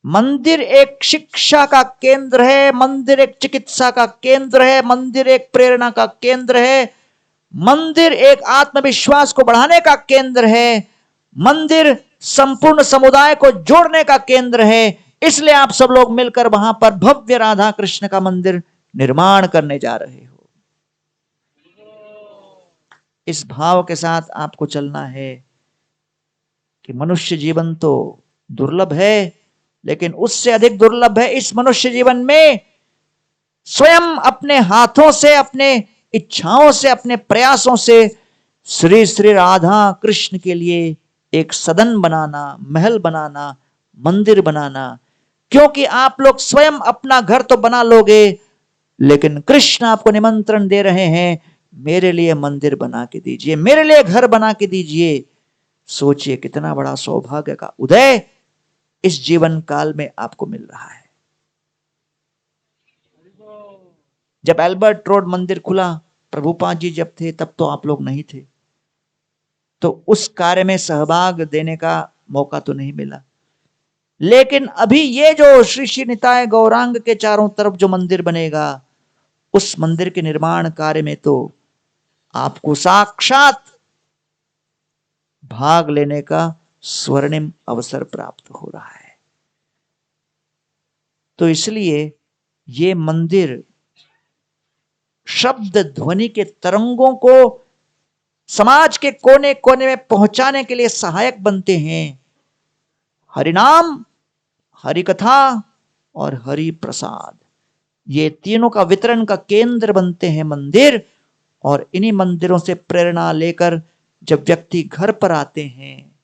Speaker 1: मंदिर एक शिक्षा का केंद्र है, मंदिर एक चिकित्सा का केंद्र है, मंदिर एक प्रेरणा का केंद्र है, मंदिर एक आत्मविश्वास को बढ़ाने का केंद्र है, मंदिर संपूर्ण समुदाय को जोड़ने का केंद्र है। इसलिए आप सब लोग मिलकर वहां पर भव्य राधा कृष्ण का मंदिर निर्माण करने जा रहे हो। इस भाव के साथ आपको चलना है कि मनुष्य जीवन तो दुर्लभ है, लेकिन उससे अधिक दुर्लभ है इस मनुष्य जीवन में स्वयं अपने हाथों से, अपने इच्छाओं से, अपने प्रयासों से श्री श्री राधा कृष्ण के लिए एक सदन बनाना, महल बनाना, मंदिर बनाना। क्योंकि आप लोग स्वयं अपना घर तो बना लोगे, लेकिन कृष्ण आपको निमंत्रण दे रहे हैं, मेरे लिए मंदिर बना के दीजिए, मेरे लिए घर बना के दीजिए। सोचिए कितना बड़ा सौभाग्य का उदय इस जीवन काल में आपको मिल रहा है। जब एल्बर्ट रोड मंदिर खुला, प्रभुपाद जी जब थे तब तो आप लोग नहीं थे, तो उस कार्य में सहभाग देने का मौका तो नहीं मिला। लेकिन अभी ये जो श्री श्री निताय गौरांग के चारों तरफ जो मंदिर बनेगा, उस मंदिर के निर्माण कार्य में तो आपको साक्षात भाग लेने का स्वर्णिम अवसर प्राप्त हो रहा है। तो इसलिए ये मंदिर शब्द ध्वनि के तरंगों को समाज के कोने कोने में पहुंचाने के लिए सहायक बनते हैं। हरिनाम, हरि कथा और हरि प्रसाद, ये तीनों का वितरण का केंद्र बनते हैं मंदिर। और इन्हीं मंदिरों से प्रेरणा लेकर जब व्यक्ति घर पर आते हैं,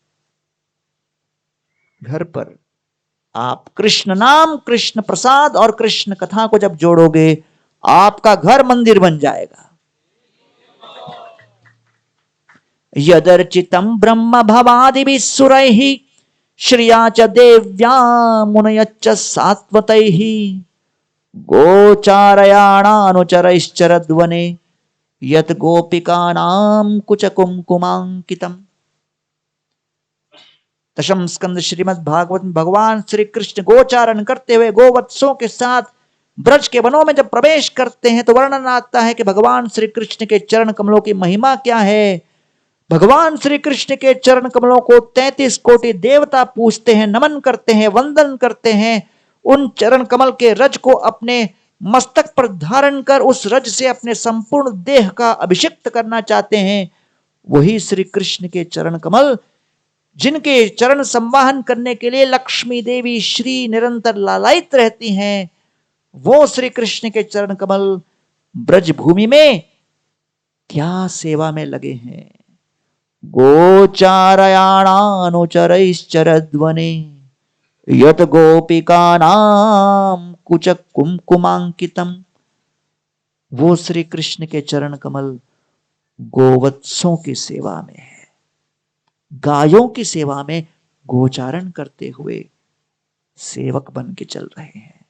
Speaker 1: घर पर आप कृष्ण नाम, कृष्ण प्रसाद और कृष्ण कथा को जब जोड़ोगे, आपका घर मंदिर बन जाएगा। यदर्चितम ब्रह्म भवादिभिः सुरैः श्रिया च देव्या मुनयश्च सात्वतैः गोचारयाणानुचरैश्चरद्वने यत् गोपिकानां कुचकुंकुमांकितम्। दशम स्कंद श्रीमद् भागवत में भगवान श्री कृष्ण गोचारण करते हुए गोवत्सों के साथ ब्रज के वनों में जब प्रवेश करते हैं तो वर्णन आता है कि भगवान श्री कृष्ण के चरण कमलों की महिमा क्या है। भगवान श्री कृष्ण के चरण कमलों को 33 कोटि देवता पूजते हैं, नमन करते हैं, वंदन करते हैं। उन चरण कमल के रज को अपने मस्तक पर धारण कर उस रज से अपने संपूर्ण देह का अभिषेक करना चाहते हैं। वही श्री कृष्ण के चरण कमल, जिनके चरण संवाहन करने के लिए लक्ष्मी देवी श्री निरंतर लालायित रहती हैं, वो श्री कृष्ण के चरण कमल ब्रज भूमि में क्या सेवा में लगे हैं। गोचारयाणानुचरैश्चरद्वने यत् गोपिकानां कुच कुमकुमांकितम्। वो श्री कृष्ण के चरण कमल गोवत्सों की सेवा में है, गायों की सेवा में गोचारण करते हुए सेवक बन के चल रहे हैं।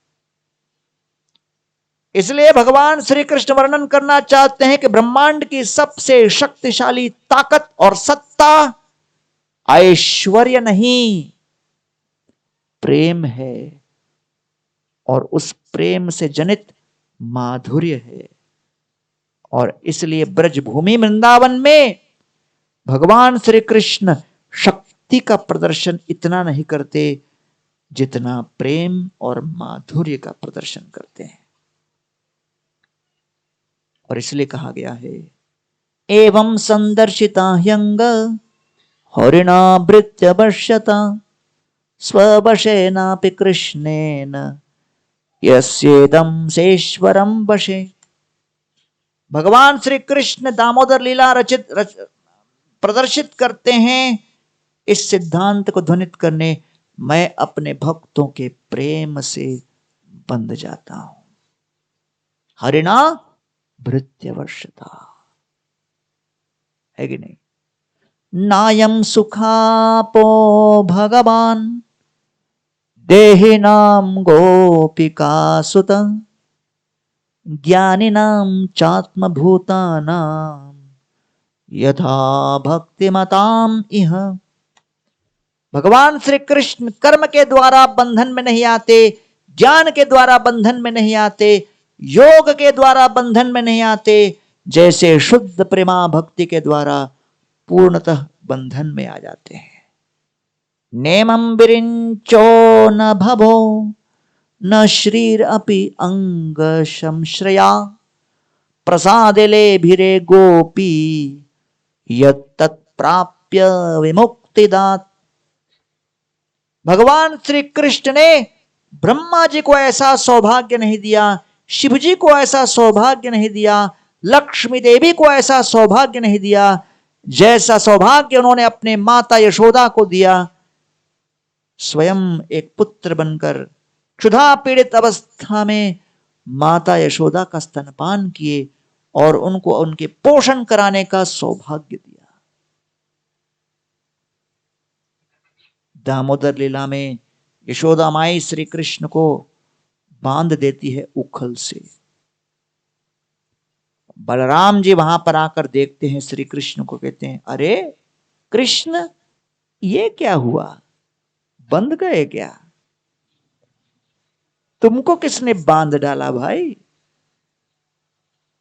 Speaker 1: इसलिए भगवान श्री कृष्ण वर्णन करना चाहते हैं कि ब्रह्मांड की सबसे शक्तिशाली ताकत और सत्ता ऐश्वर्य नहीं, प्रेम है। और उस प्रेम से जनित माधुर्य है। और इसलिए ब्रजभूमि वृंदावन में भगवान श्री कृष्ण शक्ति का प्रदर्शन इतना नहीं करते जितना प्रेम और माधुर्य का प्रदर्शन करते हैं। और इसलिए कहा गया है एवं संदर्शिता ह्यंग हरिणावृत्य वर्षता स्ववशेनापि कृष्णेन यस्येदं सेश्वरं वशे। भगवान श्री कृष्ण दामोदर लीला प्रदर्शित करते हैं इस सिद्धांत को ध्वनित करने, मैं अपने भक्तों के प्रेम से बंध जाता हूं। हरिणा भृत्य वर्षता, है कि नहीं? नायम सुखापो भगवान देहिनाम गोपिका सुत ज्ञानिनाम चात्म भूतानाम यथा भक्तिमताम इह। भगवान श्री कृष्ण कर्म के द्वारा बंधन में नहीं आते, ज्ञान के द्वारा बंधन में नहीं आते, योग के द्वारा बंधन में नहीं आते, जैसे शुद्ध प्रेमा भक्ति के द्वारा पूर्णतः बंधन में आ जाते हैं। नेमं विरिंचो न भवो न श्रीर अपि अंग संश्रया प्रसादिले भिरे गोपी यत्तत् प्राप्य विमुक्तिदात। भगवान श्री कृष्ण ने ब्रह्मा जी को ऐसा सौभाग्य नहीं दिया, शिव जी को ऐसा सौभाग्य नहीं दिया, लक्ष्मी देवी को ऐसा सौभाग्य नहीं दिया, जैसा सौभाग्य उन्होंने अपने माता यशोदा को दिया। स्वयं एक पुत्र बनकर क्षुधा पीड़ित अवस्था में माता यशोदा का स्तनपान किए और उनको उनके पोषण कराने का सौभाग्य दिया। दामोदर लीला में यशोदा माई श्री कृष्ण को बांध देती है उखल से। बलराम जी वहां पर आकर देखते हैं श्री कृष्ण को, कहते हैं अरे कृष्ण ये क्या हुआ, बंध गए क्या? तुमको किसने बांध डाला भाई?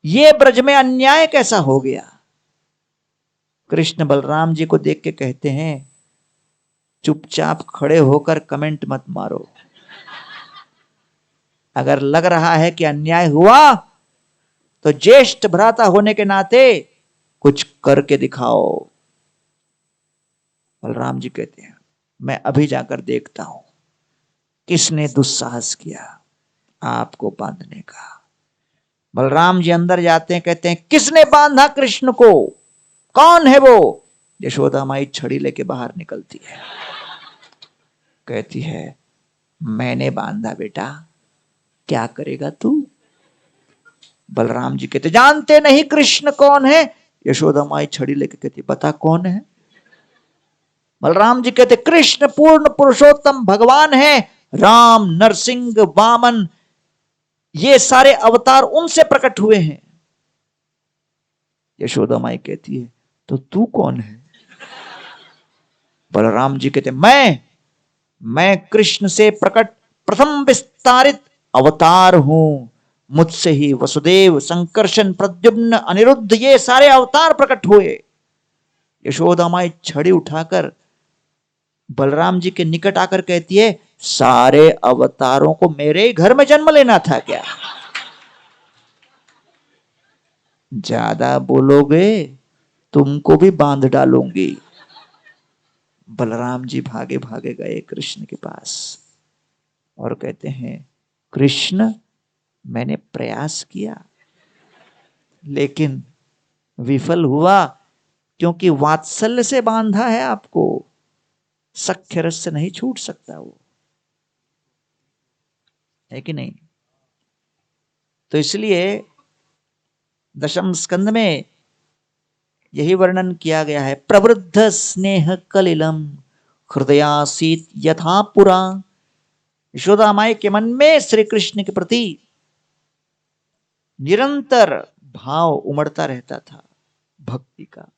Speaker 1: ये ब्रज में अन्याय कैसा हो गया? कृष्ण बलराम जी को देख के कहते हैं चुपचाप खड़े होकर कमेंट मत मारो। अगर लग रहा है कि अन्याय हुआ तो ज्येष्ठ भ्राता होने के नाते कुछ करके दिखाओ। बलराम जी कहते हैं मैं अभी जाकर देखता हूं किसने दुस्साहस किया आपको बांधने का। बलराम जी अंदर जाते हैं, कहते हैं किसने बांधा कृष्ण को, कौन है वो? यशोदा माई छड़ी लेके बाहर निकलती है, कहती है मैंने बांधा बेटा, क्या करेगा तू? बलराम जी कहते जानते नहीं कृष्ण कौन है? यशोदा माई छड़ी लेके कहती बता कौन है? बलराम जी कहते कृष्ण पूर्ण पुरुषोत्तम भगवान है, राम नरसिंह वामन ये सारे अवतार उनसे प्रकट हुए हैं। यशोदा माई कहती है तो तू कौन है? बलराम जी कहते मैं कृष्ण से प्रकट प्रथम विस्तारित अवतार हूं, मुझसे ही वसुदेव संकर्षण प्रद्युम्न अनिरुद्ध ये सारे अवतार प्रकट हुए। यशोदा माई छड़ी उठाकर बलराम जी के निकट आकर कहती है सारे अवतारों को मेरे ही घर में जन्म लेना था क्या? ज्यादा बोलोगे तुमको भी बांध डालूंगी। बलराम जी भागे भागे गए कृष्ण के पास और कहते हैं कृष्ण मैंने प्रयास किया लेकिन विफल हुआ, क्योंकि वात्सल्य से बांधा है आपको, सख्य रस से नहीं छूट सकता वो, है कि नहीं? तो इसलिए दशम स्कंद में यही वर्णन किया गया है। प्रवृद्ध स्नेह कलिलम हृदयासीत यथा पुरा। यशोदा माई के मन में श्री कृष्ण के प्रति निरंतर भाव उमड़ता रहता था भक्ति का।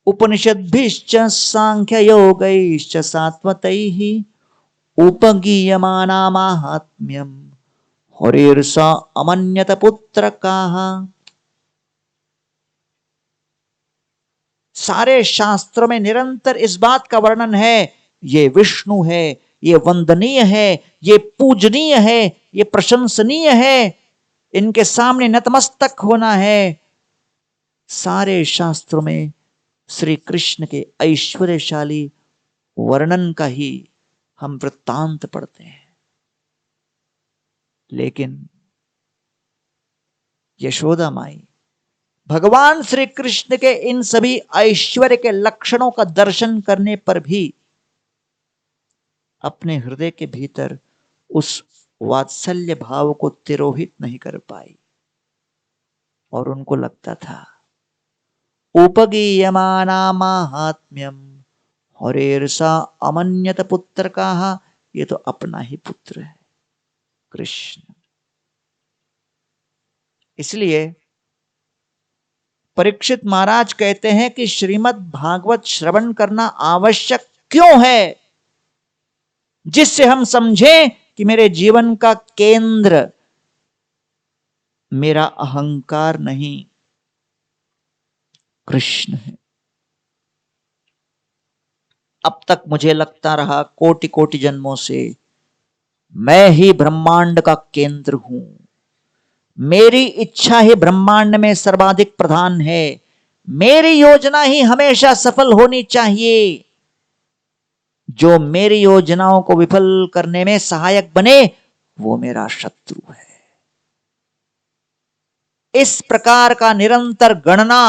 Speaker 1: उपनिषद्भिश्च सांख्य योगैश्च सात्वतैः उपगीयमाना माहात्म्यम हरिर्सा अमन्यत पुत्रकाः। सारे शास्त्रों में निरंतर इस बात का वर्णन है ये विष्णु है, ये वंदनीय है, ये पूजनीय है, ये प्रशंसनीय है, इनके सामने नतमस्तक होना है। सारे शास्त्रों में श्री कृष्ण के ऐश्वर्यशाली वर्णन का ही हम वृत्तांत पढ़ते हैं, लेकिन यशोदा माई भगवान श्री कृष्ण के इन सभी ऐश्वर्य के लक्षणों का दर्शन करने पर भी अपने हृदय के भीतर उस वात्सल्य भाव को तिरोहित नहीं कर पाई, और उनको लगता था उपगीयमाना माहात्म्यम हरेरसा अमन्यत पुत्र का, ये तो अपना ही पुत्र है कृष्ण। इसलिए परीक्षित महाराज कहते हैं कि श्रीमद् भागवत श्रवण करना आवश्यक क्यों है, जिससे हम समझें कि मेरे जीवन का केंद्र मेरा अहंकार नहीं, कृष्ण है। अब तक मुझे लगता रहा कोटि कोटि जन्मों से मैं ही ब्रह्मांड का केंद्र हूं, मेरी इच्छा ही ब्रह्मांड में सर्वाधिक प्रधान है, मेरी योजना ही हमेशा सफल होनी चाहिए, जो मेरी योजनाओं को विफल करने में सहायक बने वो मेरा शत्रु है। इस प्रकार का निरंतर गणना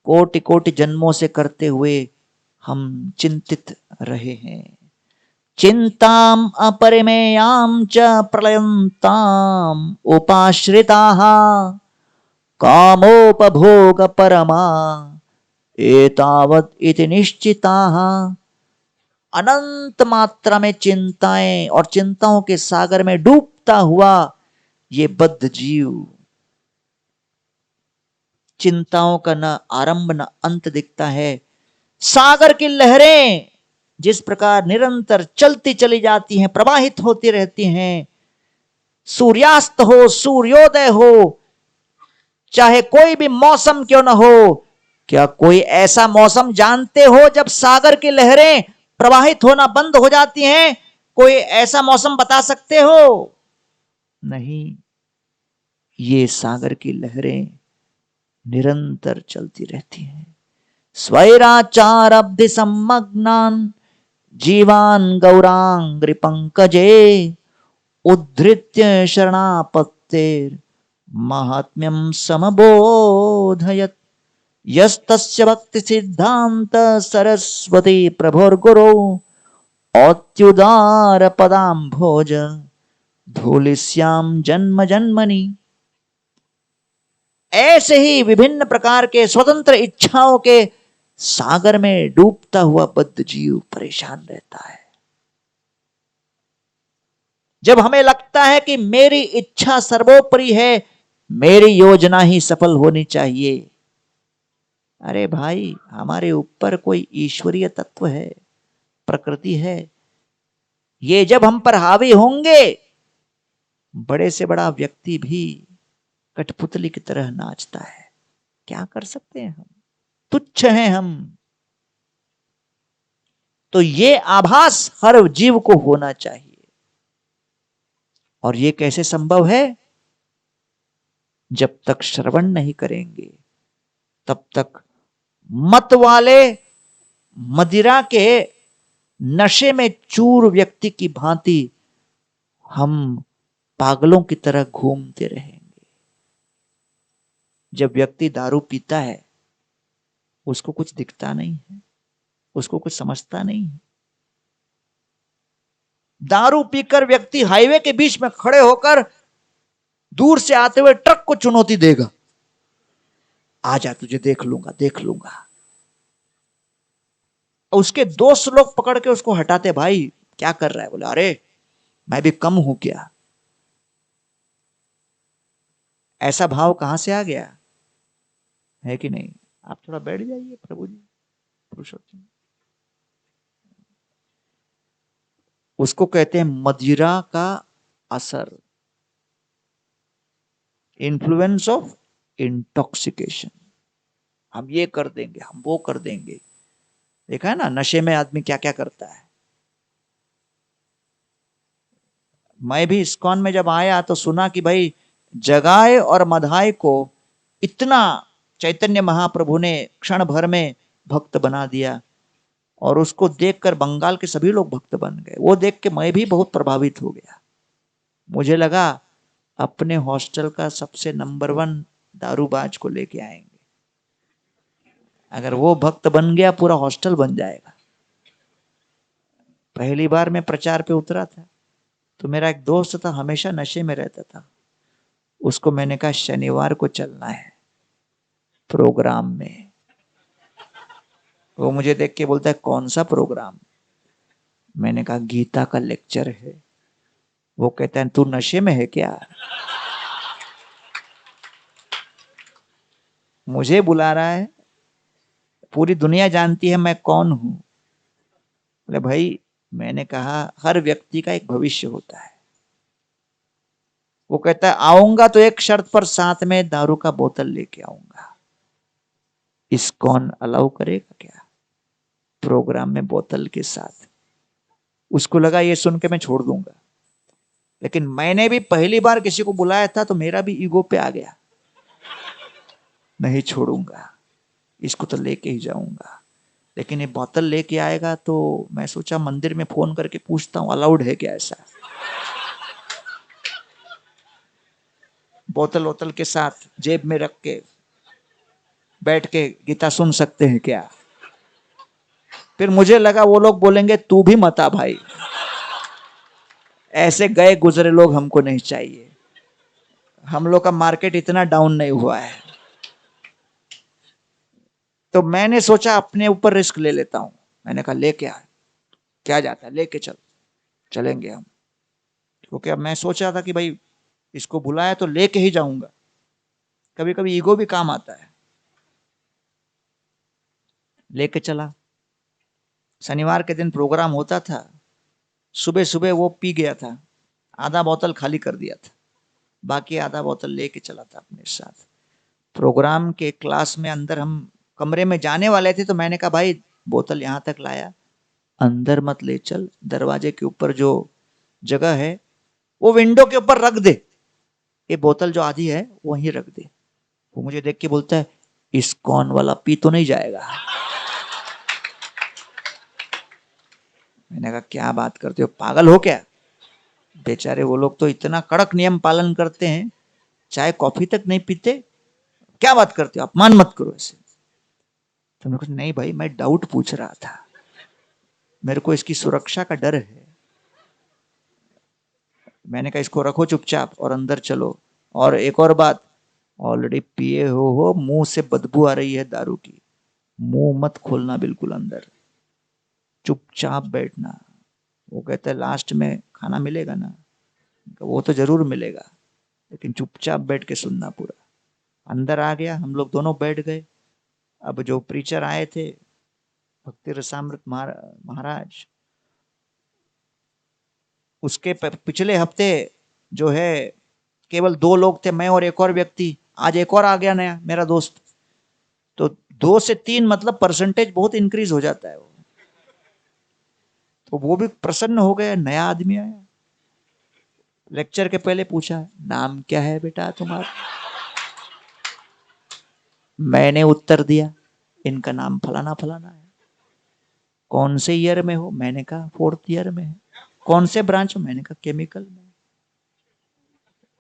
Speaker 1: कोटि कोटि जन्मों से करते हुए हम चिंतित रहे हैं। चिंताम अपरिमेयाम च प्रलयंताम उपाश्रिताः कामोपभोग परमा एतावत् इति निश्चिताः। अनंत मात्रा में चिंताएं और चिंताओं के सागर में डूबता हुआ ये बद्ध जीव, चिंताओं का न आरंभ न अंत दिखता है। सागर की लहरें जिस प्रकार निरंतर चलती चली जाती हैं, प्रवाहित होती रहती हैं, सूर्यास्त हो सूर्योदय हो, चाहे कोई भी मौसम क्यों न हो, क्या कोई ऐसा मौसम जानते हो जब सागर की लहरें प्रवाहित होना बंद हो जाती हैं? कोई ऐसा मौसम बता सकते हो? नहीं, ये सागर की लहरें निरंतर चलती रहती हैं। स्वैराचारब्धि सम्मग्नान् जीवान् गौरांग्रि पंकजे उद्धृत्य शरणापत्तेर महात्म्यं समबोधयत्। यस्तस्य भक्ति सिद्धांत सरस्वती प्रभुर्गुरु औत्युदार पदाम्भोज धूलिस्याम जन्म जन्मनि। ऐसे ही विभिन्न प्रकार के स्वतंत्र इच्छाओं के सागर में डूबता हुआ बद्ध जीव परेशान रहता है। जब हमें लगता है कि मेरी इच्छा सर्वोपरि है, मेरी योजना ही सफल होनी चाहिए, अरे भाई, हमारे ऊपर कोई ईश्वरीय तत्व है, प्रकृति है, ये जब हम पर हावी होंगे, बड़े से बड़ा व्यक्ति भी कठपुतली की तरह नाचता है। क्या कर सकते हैं हम, तुच्छ हैं हम। तो ये आभास हर जीव को होना चाहिए। और ये कैसे संभव है? जब तक श्रवण नहीं करेंगे तब तक मत वाले मदिरा के नशे में चूर व्यक्ति की भांति हम पागलों की तरह घूमते रहेंगे। जब व्यक्ति दारू पीता है उसको कुछ दिखता नहीं है, उसको कुछ समझता नहीं है। दारू पीकर व्यक्ति हाईवे के बीच में खड़े होकर दूर से आते हुए ट्रक को चुनौती देगा, आजा तुझे देख लूंगा देख लूंगा। उसके दोस्त लोग पकड़ के उसको हटाते, भाई क्या कर रहा है? बोले अरे मैं भी कम हूं क्या? ऐसा भाव कहां से आ गया है कि नहीं? आप थोड़ा बैठ जाइए प्रभु जी, पुरुषोत्तम। उसको कहते हैं मदिरा का असर, इन्फ्लुएंस ऑफ इंटॉक्सिकेशन। हम ये कर देंगे, हम वो कर देंगे। देखा है ना नशे में आदमी क्या क्या करता है। मैं भी इस्कॉन में जब आया तो सुना कि भाई जगाए और मधाए को इतना चैतन्य महाप्रभु ने क्षण भर में भक्त बना दिया, और उसको देखकर बंगाल के सभी लोग भक्त बन गए। वो देख के मैं भी बहुत प्रभावित हो गया। मुझे लगा अपने हॉस्टल का सबसे नंबर 1 दारूबाज को लेके आएंगे। अगर वो भक्त बन गया पूरा हॉस्टल बन जाएगा। पहली बार मैं प्रचार पे उतरा था तो मेरा एक दोस्त था, हमेशा नशे में रहता था। उसको मैंने कहा शनिवार को चलना है प्रोग्राम में। वो मुझे देख के बोलता है कौन सा प्रोग्राम? मैंने कहा गीता का लेक्चर है। वो कहता है तू नशे में है क्या? मुझे बुला रहा है, पूरी दुनिया जानती है मैं कौन हूं। बोले भाई, मैंने कहा हर व्यक्ति का एक भविष्य होता है। वो कहता है आऊंगा तो एक शर्त पर, साथ में दारू का बोतल लेके आऊंगा। इस्कॉन अलाउ करेगा क्या प्रोग्राम में बोतल के साथ? उसको लगा ये सुन के मैं छोड़ दूंगा, लेकिन मैंने भी पहली बार किसी को बुलाया था तो मेरा भी ईगो पे आ गया, नहीं छोड़ूंगा, इसको तो लेके ही जाऊंगा। लेकिन ये बोतल लेके आएगा तो मैं सोचा मंदिर में फोन करके पूछता हूं अलाउड है क्या ऐसा। बोतल वोतल के साथ जेब में रख के बैठ के गीता सुन सकते हैं क्या? फिर मुझे लगा वो लोग बोलेंगे तू भी मत आ भाई, ऐसे गए गुजरे लोग हमको नहीं चाहिए, हम लोग का मार्केट इतना डाउन नहीं हुआ है। तो मैंने सोचा अपने ऊपर रिस्क ले लेता हूं। मैंने कहा लेके आ, क्या जाता है, लेके चल, चलेंगे हम। क्योंकि अब मैं सोच रहा था कि भाई इसको बुलाया तो लेके ही जाऊंगा, कभी कभी ईगो भी काम आता है। लेके चला। शनिवार के दिन प्रोग्राम होता था। सुबह सुबह वो पी गया था, आधा बोतल खाली कर दिया था, बाकी आधा बोतल लेके चला था अपने साथ। प्रोग्राम के क्लास में अंदर हम कमरे में जाने वाले थे तो मैंने कहा भाई बोतल यहां तक लाया, अंदर मत ले चल, दरवाजे के ऊपर जो जगह है वो विंडो के ऊपर रख दे, ये बोतल जो आधी है वहीं रख दे। वो मुझे देख के बोलता है इस्कॉन वाला पी तो नहीं जाएगा? मैंने कहा क्या बात करते हो, पागल हो क्या? बेचारे वो लोग तो इतना कड़क नियम पालन करते हैं, चाय कॉफी तक नहीं पीते, क्या बात करते हो, अपमान मत करो ऐसे। तो मैंने कहा नहीं भाई, मैं डाउट पूछ रहा था, मेरे को इसकी सुरक्षा का डर है। मैंने कहा इसको रखो चुपचाप और अंदर चलो। और एक और बात, ऑलरेडी पिए हो, मुंह से बदबू आ रही है दारू की, मुंह मत खोलना बिल्कुल, अंदर चुपचाप बैठना। वो कहता है लास्ट में खाना मिलेगा ना? वो तो जरूर मिलेगा, लेकिन चुपचाप बैठ के सुनना पूरा। अंदर आ गया, हम लोग दोनों बैठ गए। अब जो प्रीचर आए थे भक्ति रसामृत महाराज, उसके पिछले हफ्ते जो है केवल 2 लोग थे, मैं और एक और व्यक्ति। आज एक और आ गया नया मेरा दोस्त, तो 2 से 3 मतलब परसेंटेज बहुत इंक्रीज हो जाता है। तो वो भी प्रसन्न हो गया, नया आदमी आया। लेक्चर के पहले पूछा नाम क्या है बेटा तुम्हारा? मैंने उत्तर दिया इनका नाम फलाना फलाना है। कौन से ईयर में हो? मैंने कहा 4th ईयर में है। कौन से ब्रांच में? मैंने कहा केमिकल में।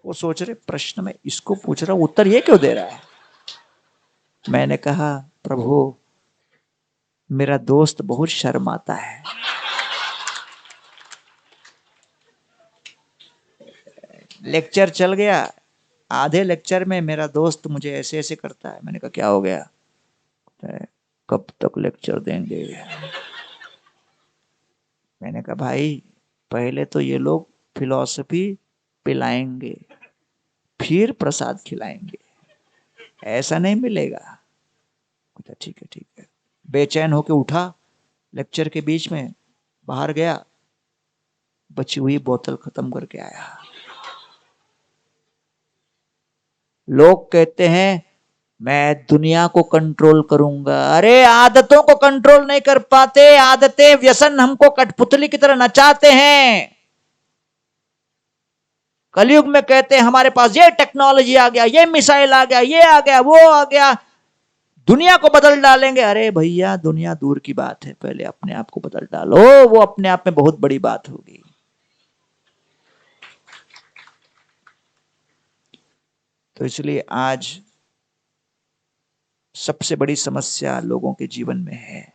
Speaker 1: वो सोच रहे प्रश्न में इसको पूछ रहा हूं, उत्तर ये क्यों दे रहा है? मैंने कहा प्रभु मेरा दोस्त बहुत शर्माता है। लेक्चर चल गया, आधे लेक्चर में मेरा दोस्त मुझे ऐसे ऐसे करता है। मैंने कहा क्या हो गया? कब तक लेक्चर देंगे? मैंने कहा भाई पहले तो ये लोग फिलॉसफी पिलाएंगे, फिर प्रसाद खिलाएंगे, ऐसा नहीं मिलेगा। ठीक है ठीक है। बेचैन होके उठा, लेक्चर के बीच में बाहर गया, बची हुई बोतल खत्म करके आया। लोग कहते हैं मैं दुनिया को कंट्रोल करूंगा। अरे आदतों को कंट्रोल नहीं कर पाते, आदतें व्यसन हमको कठपुतली की तरह नचाते हैं। कलयुग में कहते हैं हमारे पास ये टेक्नोलॉजी आ गया, ये मिसाइल आ गया, ये आ गया, वो आ गया, दुनिया को बदल डालेंगे। अरे भैया, दुनिया दूर की बात है, पहले अपने आप को बदल डालो, वो अपने आप में बहुत बड़ी बात होगी। तो इसलिए आज सबसे बड़ी समस्या लोगों के जीवन में है,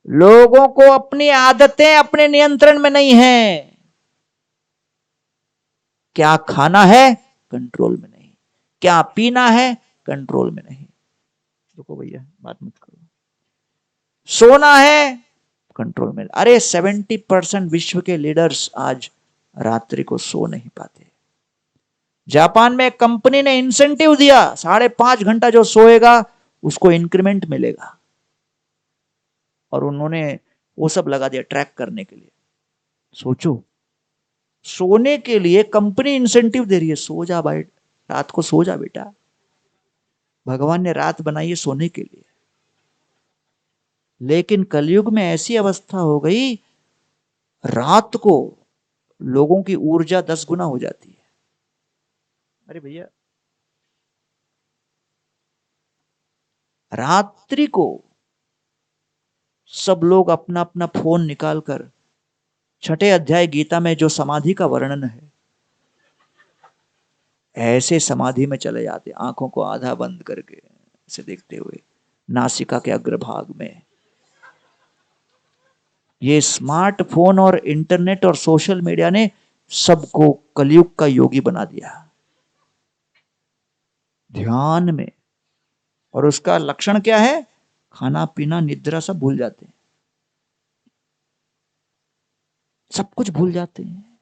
Speaker 1: लोगों को अपनी आदतें अपने नियंत्रण में नहीं है। क्या खाना है, कंट्रोल में नहीं। क्या पीना है, कंट्रोल में नहीं। रुको भैया, बात मत करो। सोना है, कंट्रोल में। अरे 70% विश्व के लीडर्स आज रात्रि को सो नहीं पाते। जापान में एक कंपनी ने इंसेंटिव दिया, 5.5 घंटा जो सोएगा उसको इंक्रीमेंट मिलेगा, और उन्होंने वो सब लगा दिया ट्रैक करने के लिए। सोचो, सोने के लिए कंपनी इंसेंटिव दे रही है, सो जा भाई, रात को सो जा बेटा। भगवान ने रात बनाई है सोने के लिए। लेकिन कलयुग में ऐसी अवस्था हो गई, रात को लोगों की ऊर्जा 10 गुना हो जाती है। अरे भैया, रात्रि को सब लोग अपना अपना फोन निकालकर 6ठे अध्याय गीता में जो समाधि का वर्णन है, ऐसे समाधि में चले जाते, आंखों को आधा बंद करके से देखते हुए, नासिका के अग्रभाग में। ये स्मार्टफोन और इंटरनेट और सोशल मीडिया ने सबको कलयुग का योगी बना दिया, ध्यान में। और उसका लक्षण क्या है? खाना पीना निद्रा सब भूल जाते हैं, सब कुछ भूल जाते हैं।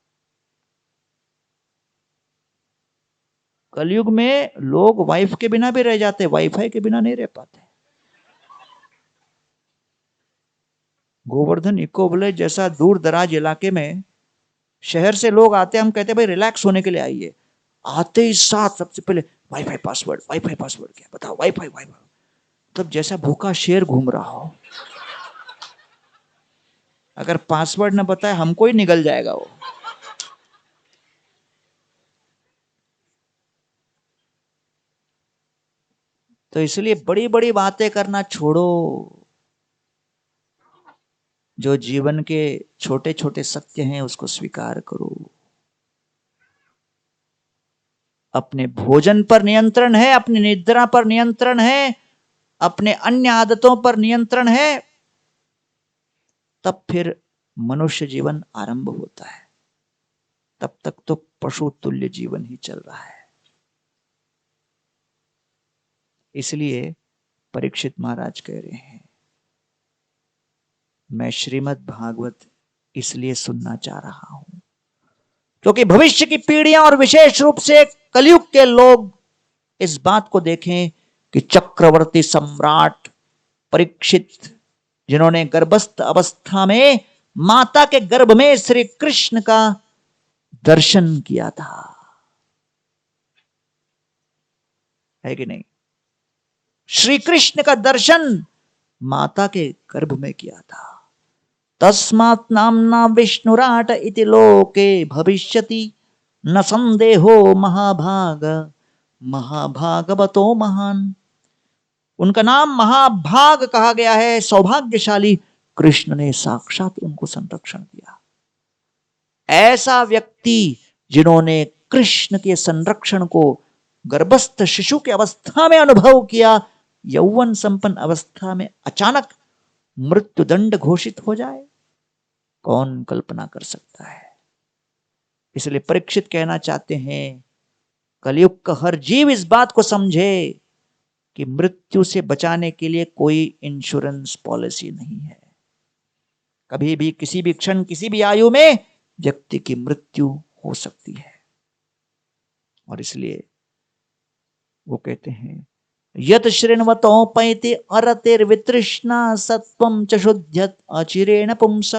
Speaker 1: कलयुग में लोग वाइफ के बिना भी रह जाते, वाईफाई के बिना नहीं रह पाते। गोवर्धन इको विलेज जैसा दूर दराज इलाके में शहर से लोग आते हैं, हम कहते हैं भाई रिलैक्स होने के लिए आइए। आते ही साथ सबसे पहले वाईफाई पासवर्ड, वाईफाई पासवर्ड क्या बताओ, वाईफाई वाईफाई। तब जैसा भूखा शेर घूम रहा हो, अगर पासवर्ड न बताए हमको ही निगल जाएगा वो। तो इसलिए बड़ी बड़ी बातें करना छोड़ो, जो जीवन के छोटे छोटे सत्य हैं उसको स्वीकार करो। अपने भोजन पर नियंत्रण है, अपनी निद्रा पर नियंत्रण है, अपने अन्य आदतों पर नियंत्रण है, तब फिर मनुष्य जीवन आरंभ होता है। तब तक तो पशु तुल्य जीवन ही चल रहा है। इसलिए परीक्षित महाराज कह रहे हैं, मैं श्रीमद् भागवत इसलिए सुनना चाह रहा हूं क्योंकि भविष्य की पीढ़ियां और विशेष रूप से कलयुग के लोग इस बात को देखें कि चक्रवर्ती सम्राट परीक्षित, जिन्होंने गर्भस्थ अवस्था में माता के गर्भ में श्री कृष्ण का दर्शन किया था, है कि नहीं? श्री कृष्ण का दर्शन माता के गर्भ में किया था। तस्मात् नाम्ना विष्णुराट इति लोके भविष्यति न संदेहो महाभाग महाभागवतो महान। उनका नाम महाभाग कहा गया है, सौभाग्यशाली। कृष्ण ने साक्षात उनको संरक्षण दिया। ऐसा व्यक्ति जिन्होंने कृष्ण के संरक्षण को गर्भस्थ शिशु की अवस्था में अनुभव किया, यौवन संपन्न अवस्था में अचानक मृत्युदंड घोषित हो जाए, कौन कल्पना कर सकता है? इसलिए परीक्षित कहना चाहते हैं, कलयुग का हर जीव इस बात को समझे कि मृत्यु से बचाने के लिए कोई इंश्योरेंस पॉलिसी नहीं है। कभी भी किसी भी क्षण किसी भी आयु में व्यक्ति की मृत्यु हो सकती है। और इसलिए वो कहते हैं, यत श्रृण्वतो पैति अरतिर्वितृष्णा सत्वं च शुद्ध्यत अचिरेण पुंस।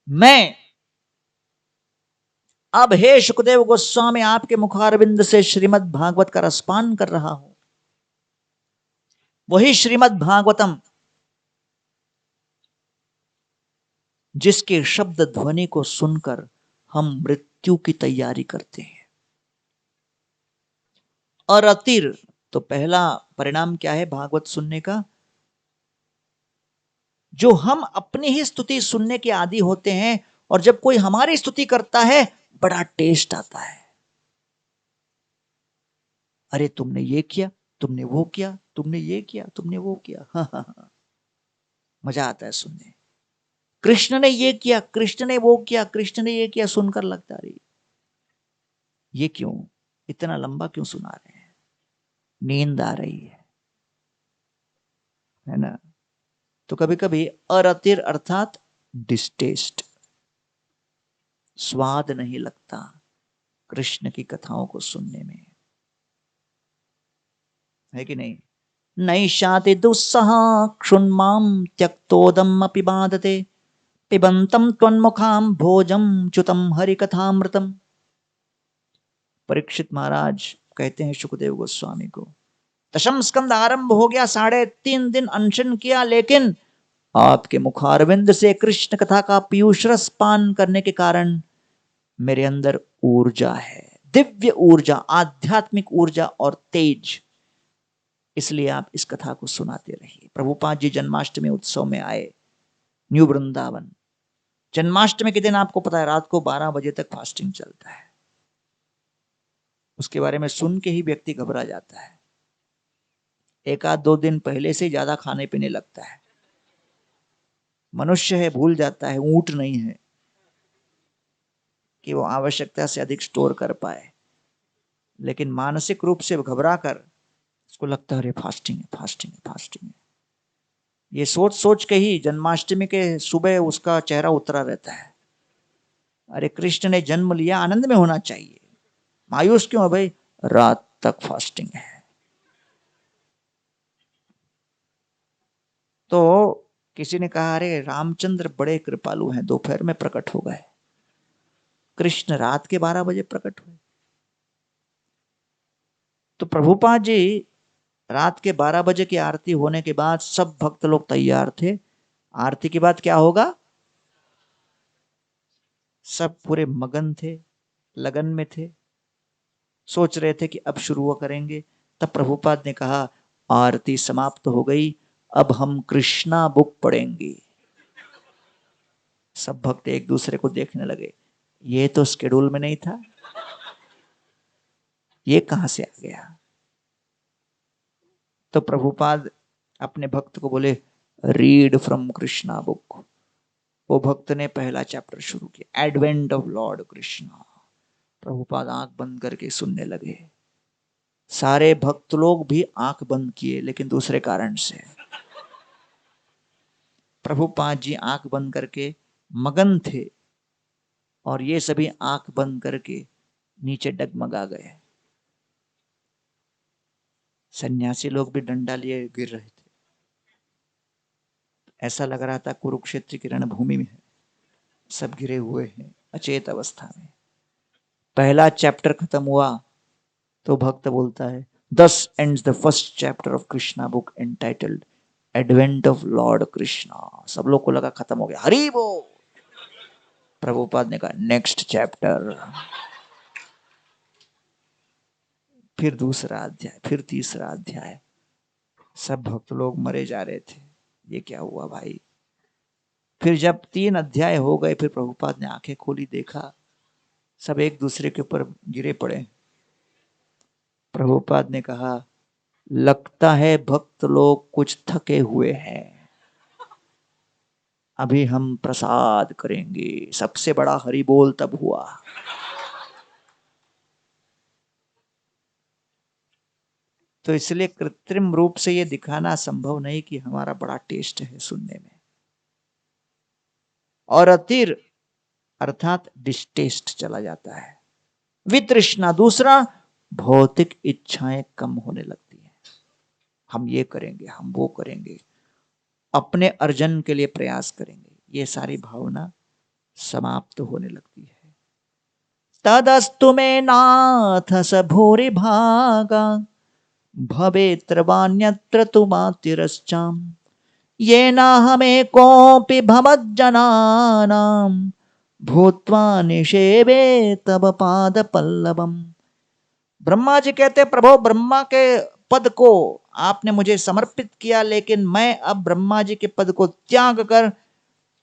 Speaker 1: मैं अब हे शुकदेव गोस्वामी आपके मुखारविंद से श्रीमद् भागवत का रसपान कर रहा हूं। वही श्रीमद् भागवतम जिसके शब्द ध्वनि को सुनकर हम मृत्यु की तैयारी करते हैं। अरतिर, तो पहला परिणाम क्या है भागवत सुनने का? जो हम अपनी ही स्तुति सुनने के आदी होते हैं और जब कोई हमारी स्तुति करता है बड़ा टेस्ट आता है। अरे तुमने ये किया, तुमने वो किया, तुमने ये किया, तुमने वो किया, हाँ हाँ हाँ, मजा आता है सुनने। कृष्ण ने ये किया, कृष्ण ने वो किया, कृष्ण ने ये किया, सुनकर लगता रही ये क्यों, इतना लंबा क्यों सुना रहे हैं, नींद आ रही है ना। तो कभी कभी अरतिर अर्थात डिस्टेस्ट, स्वाद नहीं लगता कृष्ण की कथाओं को सुनने में, है कि नहीं। नैषाति दुस्सह क्षुन्मां त्यक्तोदम अपि बाधते पिबंतम त्वन्मुखाम भोजम च्युतम हरिकथामृतम। परीक्षित महाराज कहते हैं सुखदेव गोस्वामी को, दशम स्कंद आरंभ हो गया, 3.5 दिन अनशन किया, लेकिन आपके मुखारविंद से कृष्ण कथा का पीयूष रस पान करने के कारण मेरे अंदर ऊर्जा है, दिव्य ऊर्जा, आध्यात्मिक ऊर्जा और तेज, इसलिए आप इस कथा को सुनाते रहिए। प्रभुपाद जी जन्माष्टमी उत्सव में आए न्यू वृंदावन। जन्माष्टमी के दिन आपको पता है रात को 12 बजे तक फास्टिंग चलता है। उसके बारे में सुन के ही व्यक्ति घबरा जाता है, 1-2 दिन पहले से ज्यादा खाने पीने लगता है। मनुष्य है, भूल जाता है, ऊंट नहीं है कि वो आवश्यकता से अधिक स्टोर कर पाए, लेकिन मानसिक रूप से घबरा कर उसको लगता है अरे फास्टिंग है, फास्टिंग है, फास्टिंग है। ये सोच सोच के ही जन्माष्टमी के सुबह उसका चेहरा उतरा रहता है, अरे कृष्ण ने जन्म लिया, आनंद में होना चाहिए, मायूस क्यों है भाई, रात तक फास्टिंग है। तो किसी ने कहा अरे रामचंद्र बड़े कृपालु हैं, दोपहर में प्रकट हो गए, कृष्ण रात के 12 बजे प्रकट हुए। तो प्रभुपाद जी रात के 12 बजे की आरती होने के बाद सब भक्त लोग तैयार थे, आरती के बाद क्या होगा, सब पूरे मगन थे, लगन में थे, सोच रहे थे कि अब शुरू करेंगे। तब प्रभुपाद ने कहा आरती समाप्त हो गई, अब हम कृष्णा बुक पढ़ेंगे। सब भक्त एक दूसरे को देखने लगे, ये तो शेड्यूल में नहीं था, ये कहां से आ गया। तो प्रभुपाद अपने भक्त को बोले रीड फ्रॉम कृष्णा बुक। वो भक्त ने पहला चैप्टर शुरू किया, advent of Lord Krishna. Prabhupada आंख बंद करके सुनने लगे, सारे भक्त लोग भी आंख बंद किए, लेकिन दूसरे कारण से। प्रभुपाद जी आंख बंद करके मगन थे और ये सभी आंख बंद करके नीचे डगमगा गए। सन्यासी लोग भी डंडा लिए गिर रहे थे, ऐसा लग रहा था कुरुक्षेत्र की रणभूमि में है, सब गिरे हुए हैं अचेत अवस्था में। पहला चैप्टर खत्म हुआ तो भक्त बोलता है thus ends the first chapter of Krishna book entitled Advent of Lord Krishna। सब लोग को लगा खत्म हो गया, हरि बोल। प्रभुपाद ने कहा नेक्स्ट चैप्टर। फिर दूसरा अध्याय, फिर तीसरा अध्याय, सब भक्त लोग मरे जा रहे थे, ये क्या हुआ भाई। फिर जब 3 अध्याय हो गए, फिर प्रभुपाद ने आंखें खोली, देखा सब एक दूसरे के ऊपर गिरे पड़े। प्रभुपाद ने कहा लगता है भक्त लोग कुछ थके हुए हैं, अभी हम प्रसाद करेंगे। सबसे बड़ा हरि बोल तब हुआ। तो इसलिए कृत्रिम रूप से ये दिखाना संभव नहीं कि हमारा बड़ा टेस्ट है सुनने में। और अतिर अर्थात डिस्टेस्ट चला जाता है। वितृष्णा दूसरा, भौतिक इच्छाएं कम होने लगती हैं, हम ये करेंगे, हम वो करेंगे, अपने अर्जन के लिए प्रयास करेंगे, ये सारी भावना समाप्त होने लगती है। तदस्तु में नाथ स भूरि भागा भवेत्र वान्यत्र तुमातिरश्चाम ये न हमें कोपि भवज्जनानां भूत्वा निषेवे तब पाद पल्लवम। ब्रह्मा जी कहते, प्रभु ब्रह्मा के पद को आपने मुझे समर्पित किया, लेकिन मैं अब ब्रह्मा जी के पद को त्याग कर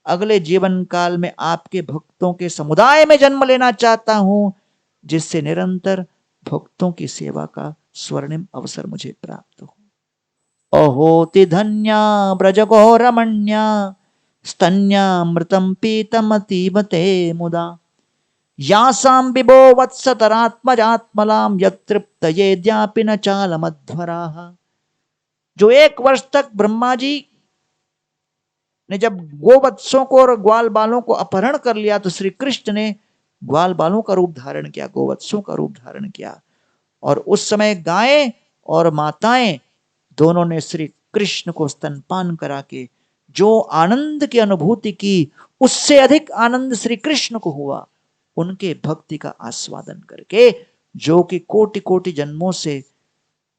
Speaker 1: अगले जीवन काल में आपके भक्तों के समुदाय में जन्म लेना चाहता हूं, जिससे निरंतर भक्तों की सेवा का स्वर्णिम अवसर मुझे प्राप्त हो। अहोति धन्या ब्रजगो रमण्या स्तन्यामृतं पीतमतीवते मुदा यासां विभो वत्सतरात्मजात्मलां यतृप्तयेद्यापि न चालमध्वराः। जो 1 वर्ष तक ब्रह्मा जी ने जब गोवत्सों को और ग्वाल बालों को अपहरण कर लिया, तो श्री कृष्ण ने ग्वाल बालों का रूप धारण किया, गोवत्सों का रूप धारण किया, और उस समय गायें और माताएं दोनों ने श्री कृष्ण को स्तनपान करा के जो आनंद की अनुभूति की, उससे अधिक आनंद श्री कृष्ण को हुआ उनके भक्ति का आस्वादन करके, जो कि कोटि कोटि जन्मों से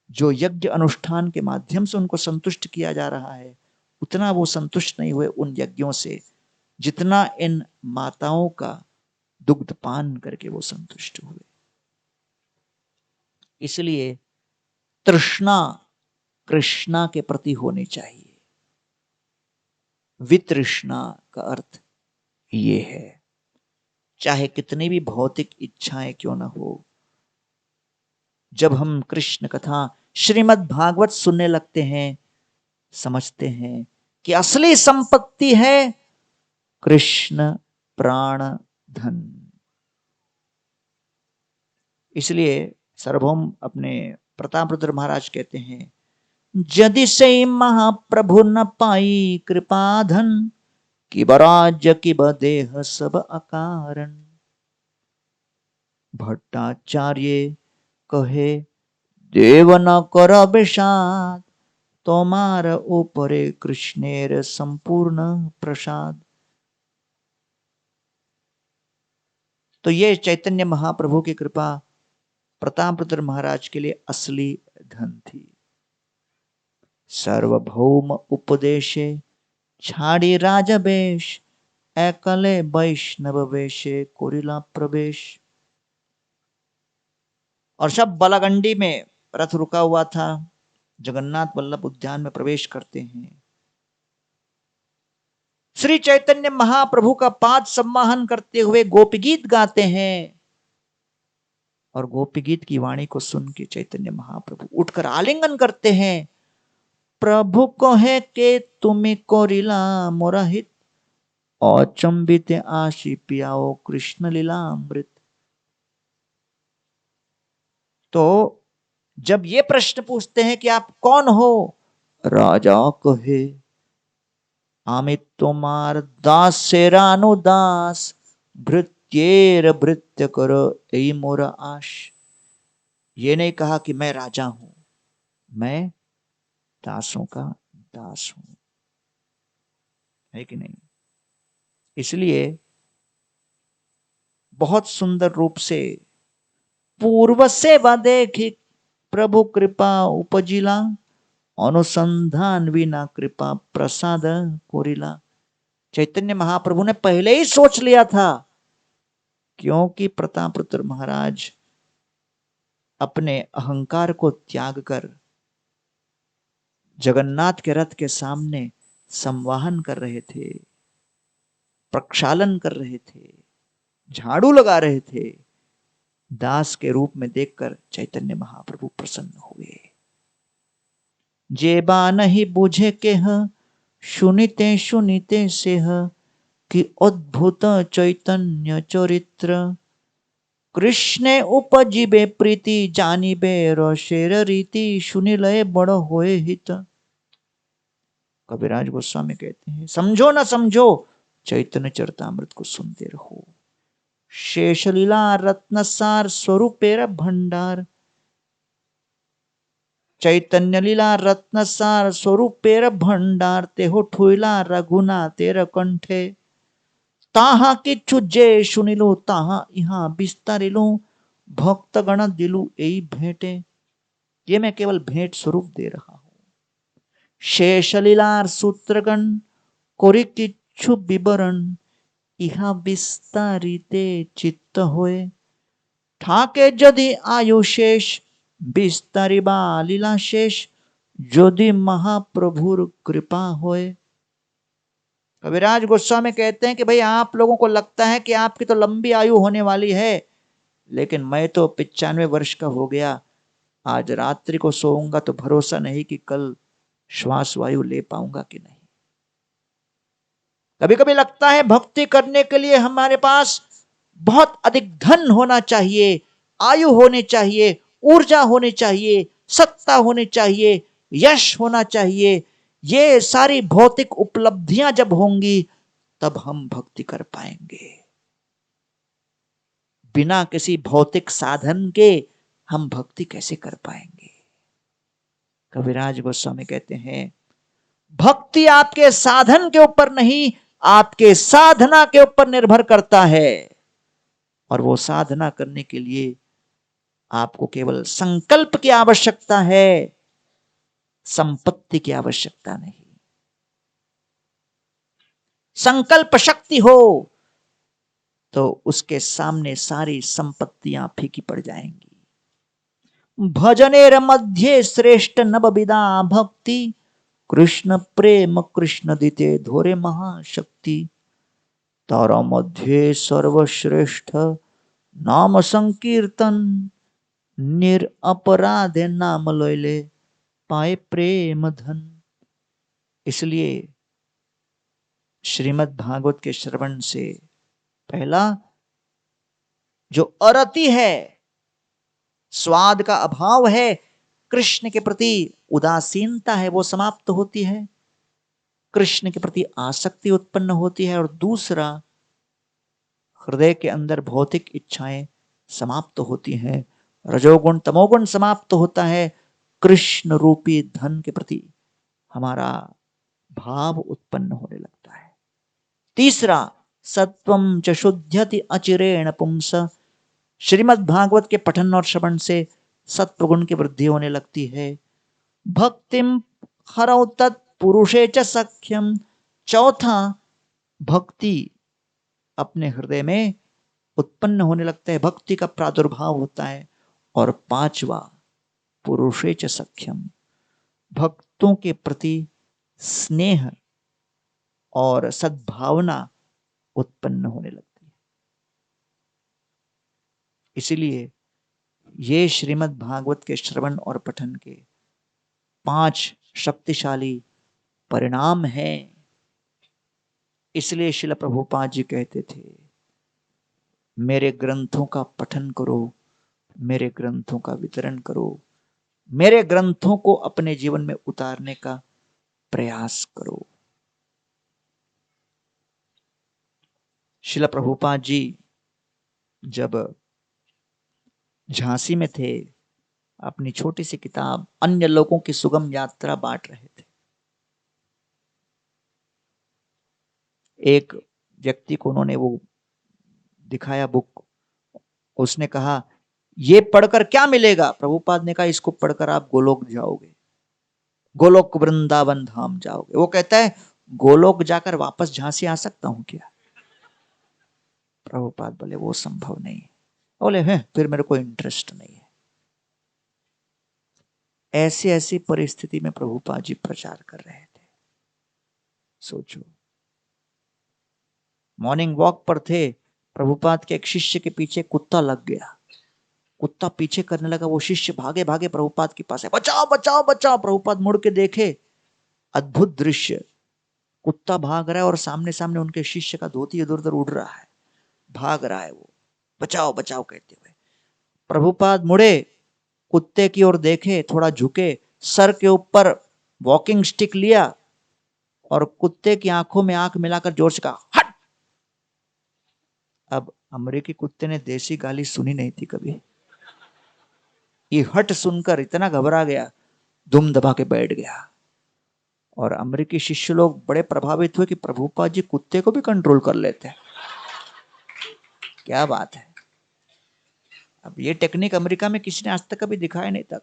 Speaker 1: जो यज्ञ अनुष्ठान के माध्यम से उनको संतुष्ट किया जा रहा है, उतना वो संतुष्ट नहीं हुए उन यज्ञों से जितना इन माताओं का दुग्धपान करके वो संतुष्ट हुए। इसलिए तृष्णा कृष्णा के प्रति होनी चाहिए। वितृष्णा का अर्थ ये है, चाहे कितनी भी भौतिक इच्छाएं क्यों ना हो, जब हम कृष्ण कथा श्रीमद् भागवत सुनने लगते हैं, समझते हैं कि असली संपत्ति है कृष्ण प्राण धन। इसलिए सार्वभौम अपने प्रतापरुद्र महाराज कहते हैं, यदि से महाप्रभु न पाई कृपा धन, कि बराज्य की बदेह सब अकारण। भट्टाचार्य कहे देव न कर विषाद, तोमार ऊपरे कृष्णेर संपूर्ण प्रसाद। तो ये चैतन्य महाप्रभु की कृपा प्रतापरुद्र महाराज के लिए असली धन थी। सार्वभौम उपदेशे छाड़ी राजवेश, एकले वैष्णव वेशे कोरिला प्रवेश। और सब बलागंडी में रथ रुका हुआ था, जगन्नाथ वल्लभ उद्यान में प्रवेश करते हैं। श्री चैतन्य महाप्रभु का पाद सम्माहन करते हुए गोपी गीत गाते हैं, और गोपी गीत की वाणी को सुन के चैतन्य महाप्रभु उठकर आलिंगन करते हैं। प्रभु कहे के तुम्हें कोरिला मोरहित, अचंबित आशी पियाओ कृष्ण लीला अमृत। तो जब ये प्रश्न पूछते हैं कि आप कौन हो, राजा कहे आमित तुम्हार दास सेरानुदास, भृत्येर भृत्य करो यही मोरा आश। ये नहीं कहा कि मैं राजा हूं, मैं दासों का दास हूं, है कि नहीं। इसलिए बहुत सुंदर रूप से पूर्व सेवा देखी प्रभु कृपा उपजिला, अनुसंधान विना कृपा प्रसाद कोरिला। चैतन्य महाप्रभु ने पहले ही सोच लिया था, क्योंकि प्रतापरुद्र महाराज अपने अहंकार को त्याग कर जगन्नाथ के रथ के सामने संवाहन कर रहे थे, प्रक्षालन कर रहे थे, झाड़ू लगा रहे थे। दास के रूप में देखकर चैतन्य महाप्रभु प्रसन्न हुए। जेबा नहीं बुझे के सुनिते सुनिते से कि अद्भुत चैतन्य चरित्र, कृष्णे उपजीवे प्रीति जानिबे रसेर रीति, सुनिलय बड़ होए हित। कविराज गोस्वामी कहते हैं, समझो ना समझो चैतन्य चरितामृत को सुनते रहो। शेषलीला रत्नसार स्वरूपेर भंडार, चैतन्य लीला रत्नसार स्वरूपेर भंडार, तेहो ठुला रघुनाथेर कंठे, ताहा किच्छु जे सुनिलु ताहा यहाँ विस्तारिलु, भक्तगण दिलु यही भेंटे। ये मैं केवल भेंट स्वरूप दे रहा हूं। शेषलीलार सूत्रगण कोरि किच्छु विवरण, इहा विस्तारिते चित्त होए, ठाके यदि आयुशेष विस्तारिबा लीला शेष, यदि महाप्रभुर कृपा होए। कविराज गोस्वामी कहते हैं कि भाई आप लोगों को लगता है कि आपकी तो लंबी आयु होने वाली है, लेकिन मैं तो 95 वर्ष का हो गया। आज रात्रि को सोऊंगा तो भरोसा नहीं कि कल श्वास वायु ले पाऊंगा कि नहीं। कभी कभी लगता है भक्ति करने के लिए हमारे पास बहुत अधिक धन होना चाहिए, आयु होनी चाहिए, ऊर्जा होनी चाहिए, सत्ता होनी चाहिए, यश होना चाहिए। ये सारी भौतिक उपलब्धियां जब होंगी तब हम भक्ति कर पाएंगे। बिना किसी भौतिक साधन के हम भक्ति कैसे कर पाएंगे। कविराज गोस्वामी कहते हैं भक्ति आपके साधन के ऊपर नहीं, आपके साधना के ऊपर निर्भर करता है। और वो साधना करने के लिए आपको केवल संकल्प की आवश्यकता है, संपत्ति की आवश्यकता नहीं। संकल्प शक्ति हो तो उसके सामने सारी संपत्तियां फीकी पड़ जाएंगी। भजनेर मध्य श्रेष्ठ नवविदा भक्ति, कृष्ण प्रेम कृष्ण दिते धोरे महाशक्ति। तारा मध्य सर्वश्रेष्ठ नाम संकीर्तन, निरपराधे नाम लैले पाए प्रेम धन। इसलिए श्रीमद् भागवत के श्रवण से पहला जो अरति है, स्वाद का अभाव है, कृष्ण के प्रति उदासीनता है, वो समाप्त होती है, कृष्ण के प्रति आसक्ति उत्पन्न होती है। और दूसरा, हृदय के अंदर भौतिक इच्छाएं समाप्त होती हैं, रजोगुण तमोगुण समाप्त होता है, कृष्ण रूपी धन के प्रति हमारा भाव उत्पन्न होने लगता है। तीसरा, सत्वम च शुद्ध्यति अचिरेण पुंस। श्रीमद् भागवत के पठन और श्रवण से सत्वगुण की वृद्धि होने लगती है। भक्तिम हरौ तत्पुरुषे च सख्यम। चौथा, भक्ति अपने हृदय में उत्पन्न होने लगता है, भक्ति का प्रादुर्भाव होता है। और पांचवा, पुरुषे च सख्यम, भक्तों के प्रति स्नेह और सद्भावना उत्पन्न होने लगती है। इसीलिए ये श्रीमद् भागवत के श्रवण और पठन के 5 शक्तिशाली परिणाम हैं। इसलिए श्रील प्रभुपाद जी कहते थे, मेरे ग्रंथों का पठन करो, मेरे ग्रंथों का वितरण करो, मेरे ग्रंथों को अपने जीवन में उतारने का प्रयास करो। श्रील प्रभुपाद जी जब झांसी में थे, अपनी छोटी सी किताब अन्य लोगों की सुगम यात्रा बांट रहे थे। एक व्यक्ति को उन्होंने वो दिखाया बुक, उसने कहा ये पढ़कर क्या मिलेगा? प्रभुपाद ने कहा इसको पढ़कर आप गोलोक जाओगे, गोलोक वृंदावन धाम जाओगे। वो कहता है गोलोक जाकर वापस झांसी आ सकता हूं क्या? प्रभुपाद बोले वो संभव नहीं। बोले हैं फिर मेरे को इंटरेस्ट नहीं है। ऐसी ऐसी परिस्थिति में प्रभुपाद जी प्रचार कर रहे थे। सोचो, मॉर्निंग वॉक पर थे, प्रभुपाद के एक शिष्य के पीछे कुत्ता लग गया। कुत्ता पीछे करने लगा, वो शिष्य भागे भागे प्रभुपाद के पास है, बचाओ बचाओ बचाओ। प्रभुपाद मुड़ के देखे, अद्भुत दृश्य, कुत्ता भाग रहा है और सामने सामने उनके शिष्य का धोती इधर उधर उड़ रहा है, भाग रहा है वो, बचाओ बचाओ कहते हुए। प्रभुपाद मुड़े, कुत्ते की ओर देखे, थोड़ा झुके, सर के ऊपर वॉकिंग स्टिक लिया और कुत्ते की आंखों में आंख मिलाकर जोर से कहा हट। अब अमेरिकी कुत्ते ने देसी गाली सुनी नहीं थी कभी, ये हट सुनकर इतना घबरा गया, दुम दबा के बैठ गया। और अमेरिकी शिष्य लोग बड़े प्रभावित हुए कि प्रभुपाद जी कुत्ते को भी कंट्रोल कर लेते हैं, क्या बात है। अब ये टेक्निक अमेरिका में किसी ने आज तक कभी दिखाया नहीं था।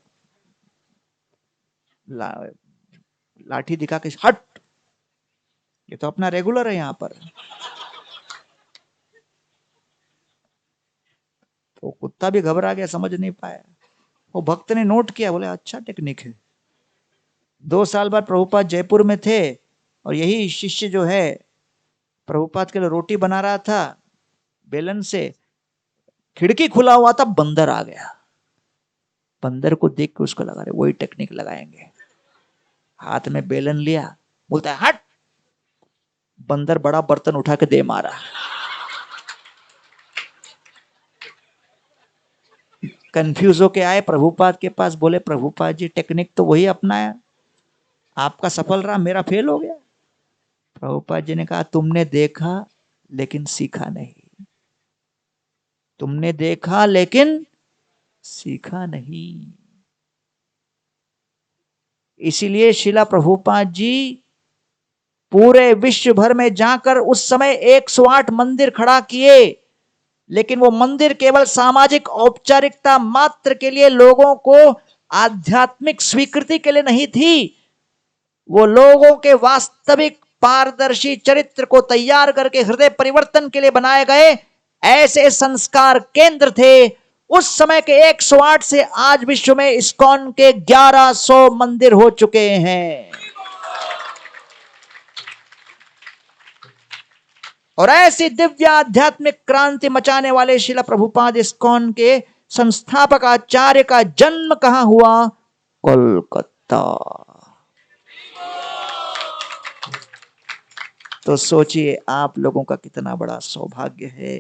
Speaker 1: लाठी दिखा के हट, ये तो अपना रेगुलर है यहां पर। तो कुत्ता भी घबरा गया, समझ नहीं पाया। वो भक्त ने नोट किया, बोले अच्छा टेक्निक है। 2 साल बाद प्रभुपाद जयपुर में थे और यही शिष्य जो है प्रभुपाद के लिए रोटी बना रहा था बेलन से, खिड़की खुला हुआ था, बंदर आ गया। बंदर को देख के उसको लगा रहे वही टेक्निक लगाएंगे। हाथ में बेलन लिया, बोलता है हट। बंदर बड़ा बर्तन उठा के दे मारा। कंफ्यूज होके आए प्रभुपाद के पास, बोले प्रभुपाद जी टेक्निक तो वही अपनाया, आपका सफल रहा, मेरा फेल हो गया। प्रभुपाद जी ने कहा तुमने देखा लेकिन सीखा नहीं, तुमने देखा लेकिन सीखा नहीं। इसीलिए शिला प्रभुपाद जी पूरे विश्व भर में जाकर उस समय 108 मंदिर खड़ा किए, लेकिन वो मंदिर केवल सामाजिक औपचारिकता मात्र के लिए, लोगों को आध्यात्मिक स्वीकृति के लिए नहीं थी। वो लोगों के वास्तविक पारदर्शी चरित्र को तैयार करके हृदय परिवर्तन के लिए बनाए गए ऐसे संस्कार केंद्र थे। उस समय के 108 से आज विश्व में इस्कॉन के 1100 मंदिर हो चुके हैं। और ऐसी दिव्य आध्यात्मिक क्रांति मचाने वाले शिला प्रभुपाद इस्कॉन के संस्थापक आचार्य का जन्म कहां हुआ? कोलकाता। तो सोचिए आप लोगों का कितना बड़ा सौभाग्य है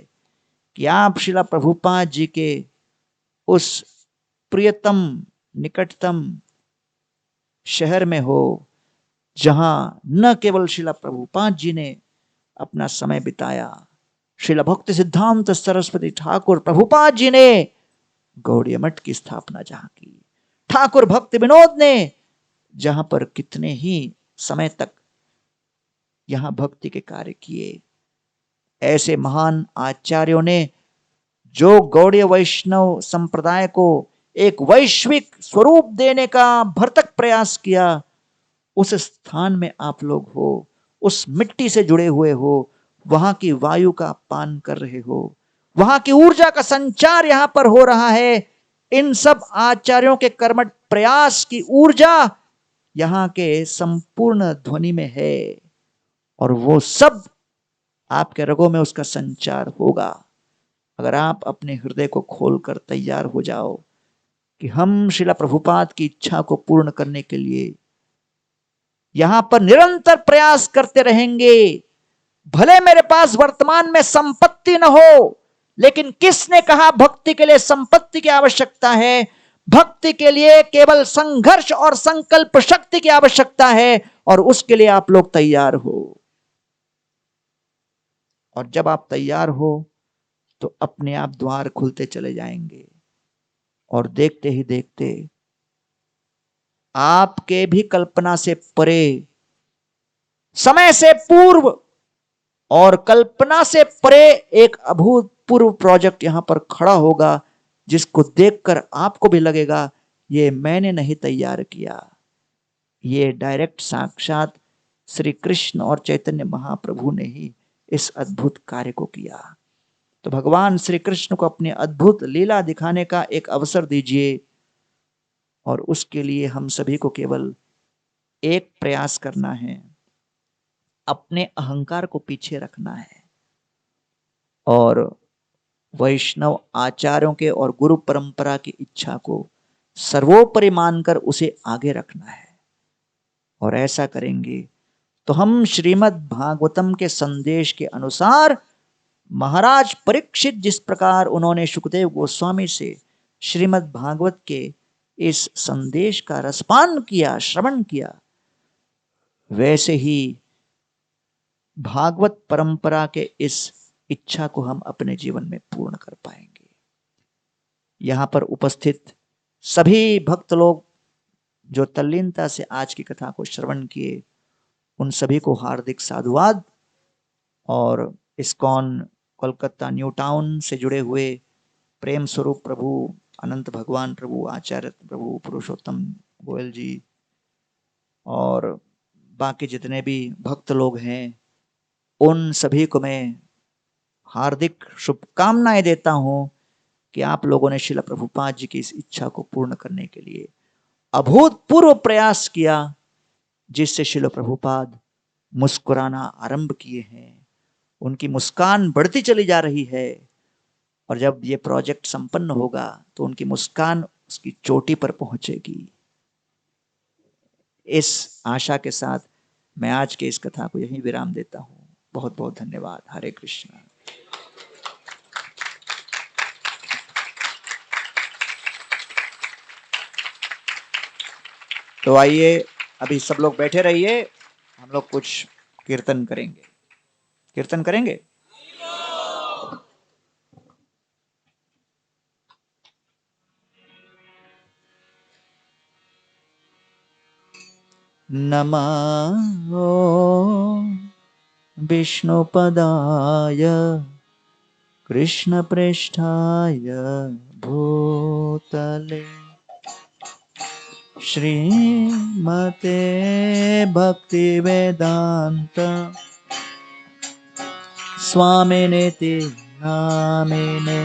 Speaker 1: कि आप शिला प्रभुपाद जी के उस प्रियतम निकटतम शहर में हो, जहां न केवल शिला प्रभुपाद जी ने अपना समय बिताया, श्रील भक्ति सिद्धांत सरस्वती ठाकुर प्रभुपाद जी ने गौड़ीय मठ की स्थापना जहां की, ठाकुर भक्ति विनोद ने जहां पर कितने ही समय तक यहां भक्ति के कार्य किए, ऐसे महान आचार्यों ने जो गौड़ीय वैष्णव संप्रदाय को एक वैश्विक स्वरूप देने का भरतक प्रयास किया, उस स्थान में आप लोग हो, उस मिट्टी से जुड़े हुए हो, वहां की वायु का पान कर रहे हो, वहां की ऊर्जा का संचार यहां पर हो रहा है। इन सब आचार्यों के कर्मठ प्रयास की ऊर्जा यहां के संपूर्ण ध्वनि में है, और वो सब आपके रगों में उसका संचार होगा अगर आप अपने हृदय को खोलकर तैयार हो जाओ कि हम श्रीला प्रभुपाद की इच्छा को पूर्ण करने के लिए यहां पर निरंतर प्रयास करते रहेंगे। भले मेरे पास वर्तमान में संपत्ति न हो, लेकिन किसने कहा भक्ति के लिए संपत्ति की आवश्यकता है? भक्ति के लिए केवल संघर्ष और संकल्प शक्ति की आवश्यकता है, और उसके लिए आप लोग तैयार हो। और जब आप तैयार हो तो अपने आप द्वार खुलते चले जाएंगे, और देखते ही देखते आपके भी कल्पना से परे, समय से पूर्व और कल्पना से परे एक अभूतपूर्व प्रोजेक्ट यहां पर खड़ा होगा, जिसको देखकर आपको भी लगेगा ये मैंने नहीं तैयार किया, ये डायरेक्ट साक्षात श्री कृष्ण और चैतन्य महाप्रभु ने ही इस अद्भुत कार्य को किया। तो भगवान श्री कृष्ण को अपनी अद्भुत लीला दिखाने का एक अवसर दीजिए, और उसके लिए हम सभी को केवल एक प्रयास करना है, अपने अहंकार को पीछे रखना है और वैष्णव आचार्यों के और गुरु परंपरा की इच्छा को सर्वोपरि मानकर उसे आगे रखना है। और ऐसा करेंगे तो हम श्रीमद् भागवतम के संदेश के अनुसार महाराज परीक्षित जिस प्रकार उन्होंने सुखदेव गोस्वामी से श्रीमद् भागवत के इस संदेश का रसपान किया, श्रवण किया, वैसे ही भागवत परंपरा के इस इच्छा को हम अपने जीवन में पूर्ण कर पाएंगे। यहां पर उपस्थित सभी भक्त लोग जो तल्लीनता से आज की कथा को श्रवण किए, उन सभी को हार्दिक साधुवाद। और इस्कॉन कोलकाता न्यू टाउन से जुड़े हुए प्रेम स्वरूप प्रभु अनंत भगवान प्रभु आचार्य प्रभु पुरुषोत्तम गोयल जी और बाकी जितने भी भक्त लोग हैं, उन सभी को मैं हार्दिक शुभकामनाएं देता हूं कि आप लोगों ने श्रील प्रभुपाद जी की इस इच्छा को पूर्ण करने के लिए अभूतपूर्व प्रयास किया, जिससे श्रील प्रभुपाद मुस्कुराना आरंभ किए हैं। उनकी मुस्कान बढ़ती चली जा रही है, और जब ये प्रोजेक्ट संपन्न होगा तो उनकी मुस्कान उसकी चोटी पर पहुंचेगी। इस आशा के साथ मैं आज के इस कथा को यहीं विराम देता हूं। बहुत बहुत धन्यवाद। हरे कृष्ण। तो आइए, अभी सब लोग बैठे रहिए, हम लोग कुछ कीर्तन करेंगे। कीर्तन करेंगे। नमो विष्णुपदाय कृष्णप्रेष्ठाय भूतले श्रीमते भक्तिवेदांत स्वामिनेति नामिने।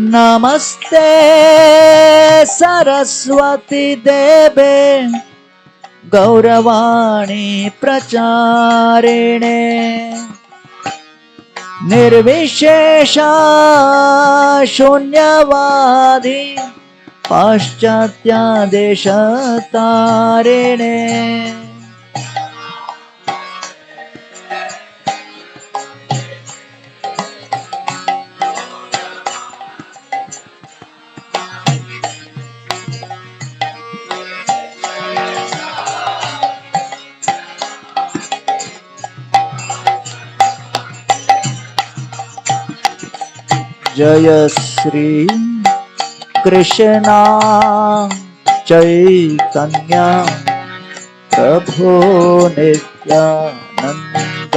Speaker 1: नमस्ते सरस्वती देवे गौरवाणी प्रचारिणे निर्विशेषा शून्यवादी पाश्चात्यादेशतारिणे। जय श्री कृष्णा चैतन्य प्रभु नित्यानंद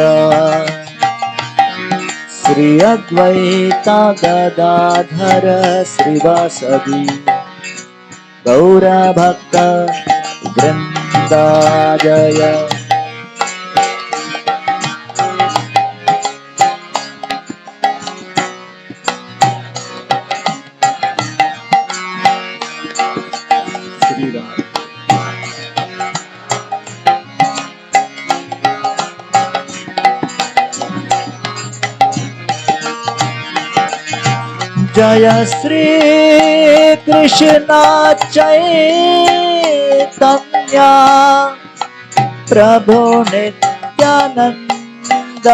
Speaker 1: श्री अद्वैता गदाधर श्रीवासदि गौर भक्त वृंदा। जय जय श्री कृष्णा चैतन्य प्रभु नित्यानंद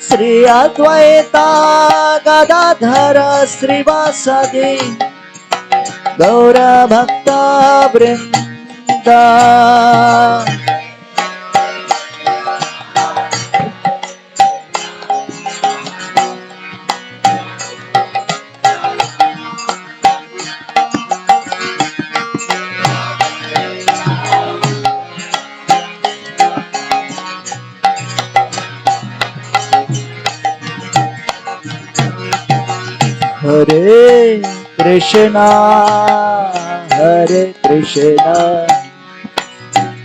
Speaker 1: श्री अद्वैता गदाधर श्रीवासदि गौर भक्त वृंदा। हरे कृष्णा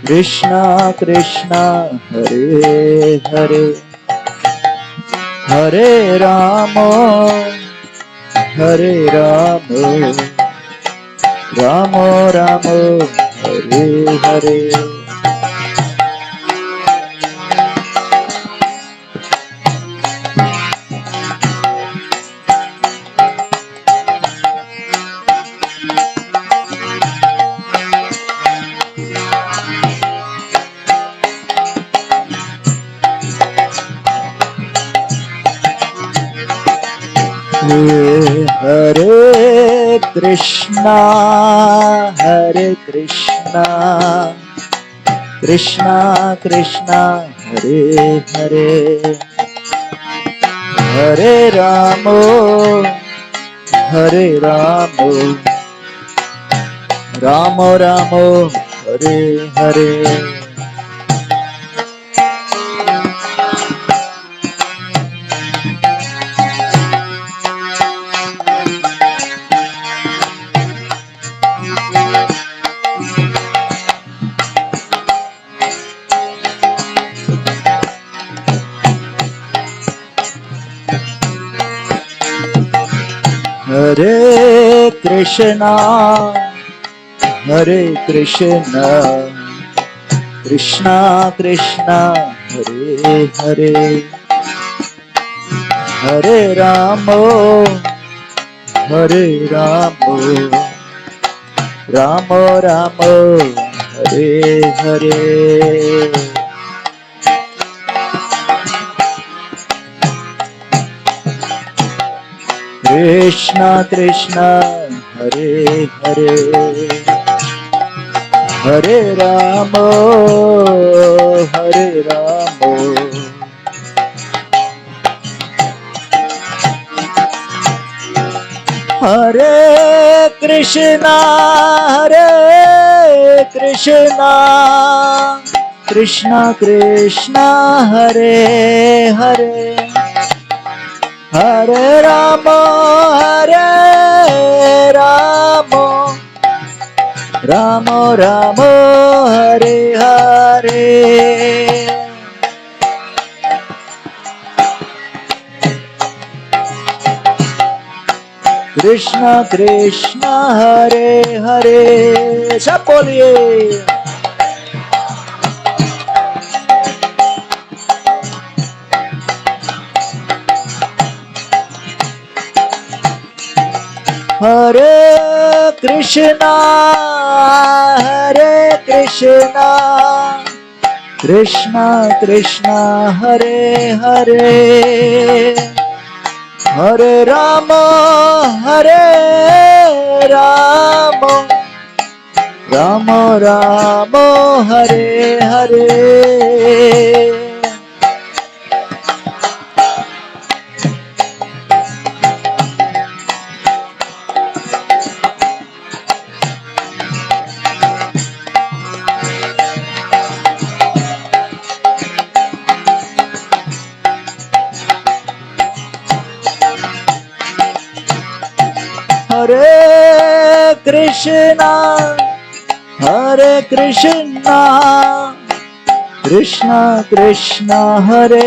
Speaker 1: कृष्णा कृष्णा हरे हरे हरे राम राम राम हरे हरे। हरे कृष्णा कृष्णा कृष्णा हरे हरे हरे राम राम राम हरे हरे हरे कृष्णा कृष्णा कृष्णा हरे हरे हरे रामो रामो रामो हरे हरे कृष्णा कृष्णा हरे हरे हरे रामो हरे कृष्णा कृष्णा कृष्णा हरे हरे हरे रामो रामो रामो हरे हरे कृष्णा कृष्णा हरे हरे सब बोलिए हरे कृष्णा कृष्णा कृष्णा हरे हरे हरे राम राम राम हरे हरे हरे कृष्णा कृष्णा कृष्णा हरे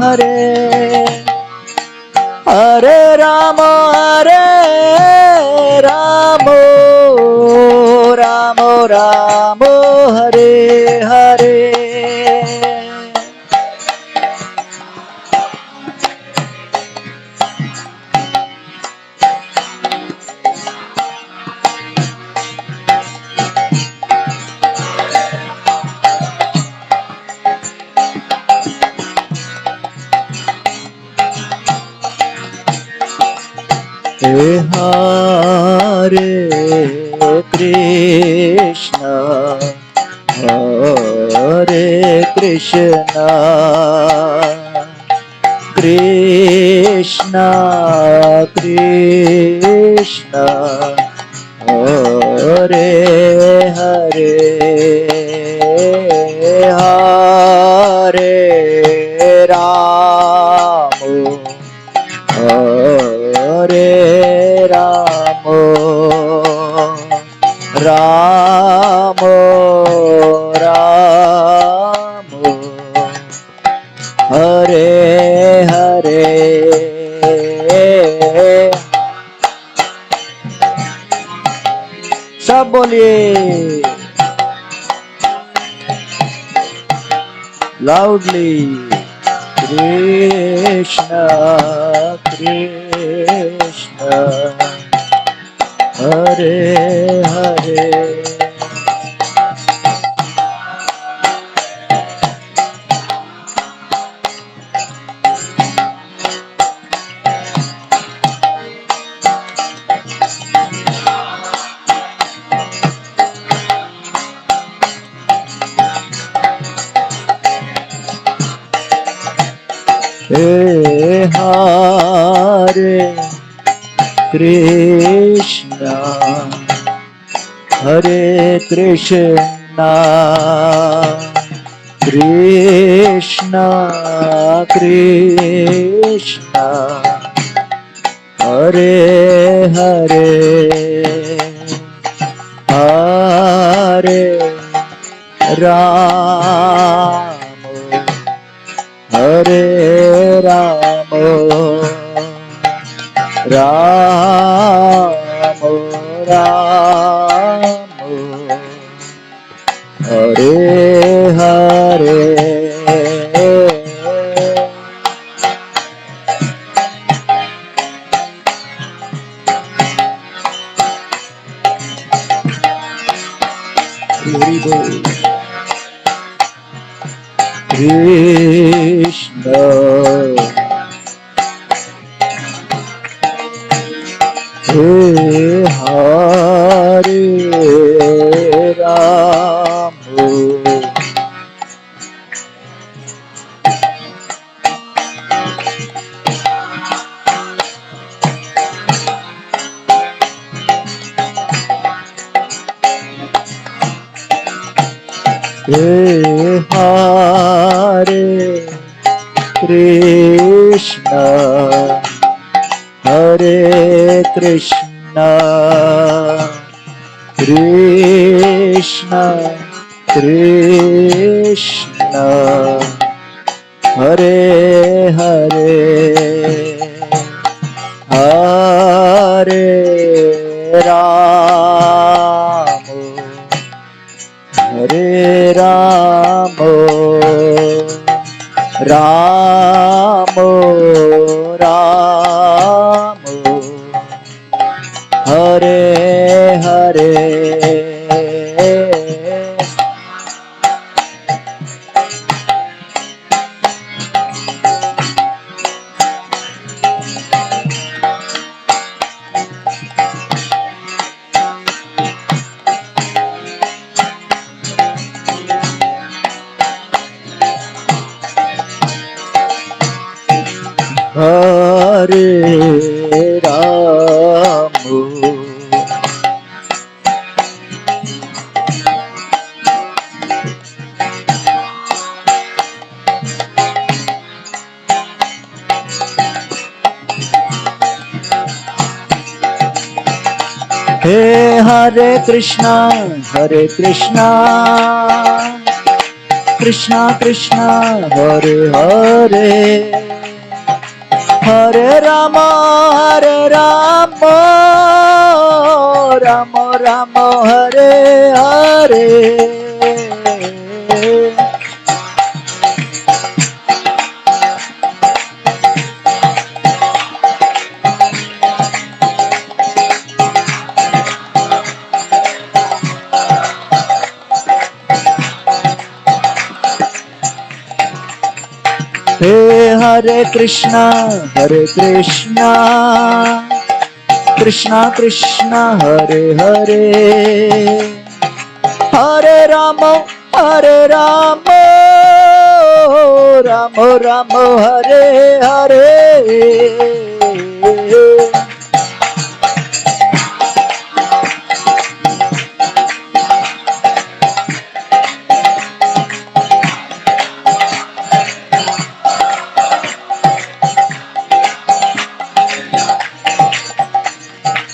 Speaker 1: हरे हरे राम राम राम हरे हरे हरे कृष्णा कृष्णा कृष्णा हरे हरे हरे राम हरे राम राम हरे हरे सब बोलिए loudly Krishna Hare Hare Hare Krishna Hare Krishna, Krishna Krishna, Hare Hare, Hare Ram, Hare Ram, Ram Ram, Hare Hare. Krishna, Hare Ram, Hare Krishna, Hare Krishna, Krishna Krishna, Hare Hare, Hare Ram, Hare Ram, Ram Ram, Hare Hare. Hare Ram, Hey Hare Krishna, Hare Krishna, Krishna Krishna, Hare Hare, Hare Rama, Hare Rama, Rama Rama, Hare Hare. Hey Hare Krishna, Hare Krishna, Krishna Krishna, Hare Hare, Hare Rama, Hare Rama, Rama Rama, Hare Hare.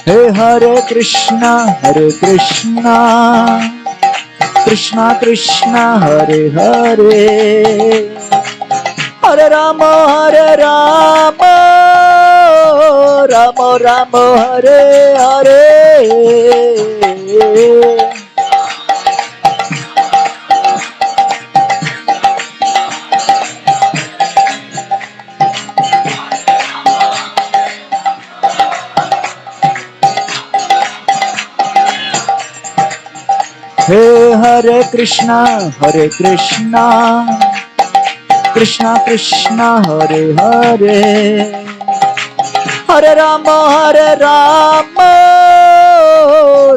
Speaker 1: Hey Hare Krishna, Hare Krishna, Krishna Krishna, Hare Hare, Hare Rama, Hare Rama, Rama Rama, Hare Hare. Hey Hare Krishna, Hare Krishna, Krishna Krishna, Hare Hare, Hare Rama, Hare Rama,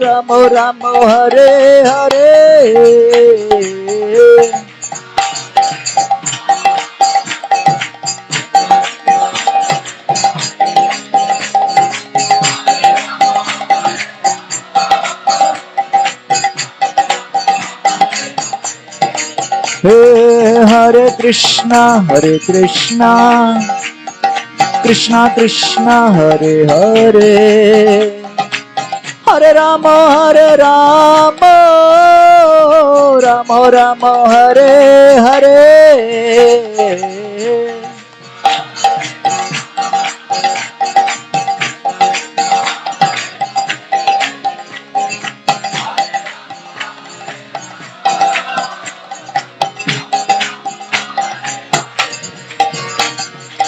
Speaker 1: Rama Rama, Hare Hare. Krishna Krishna Krishna Hare Hare Hare Ram Ram Ram Hare Hare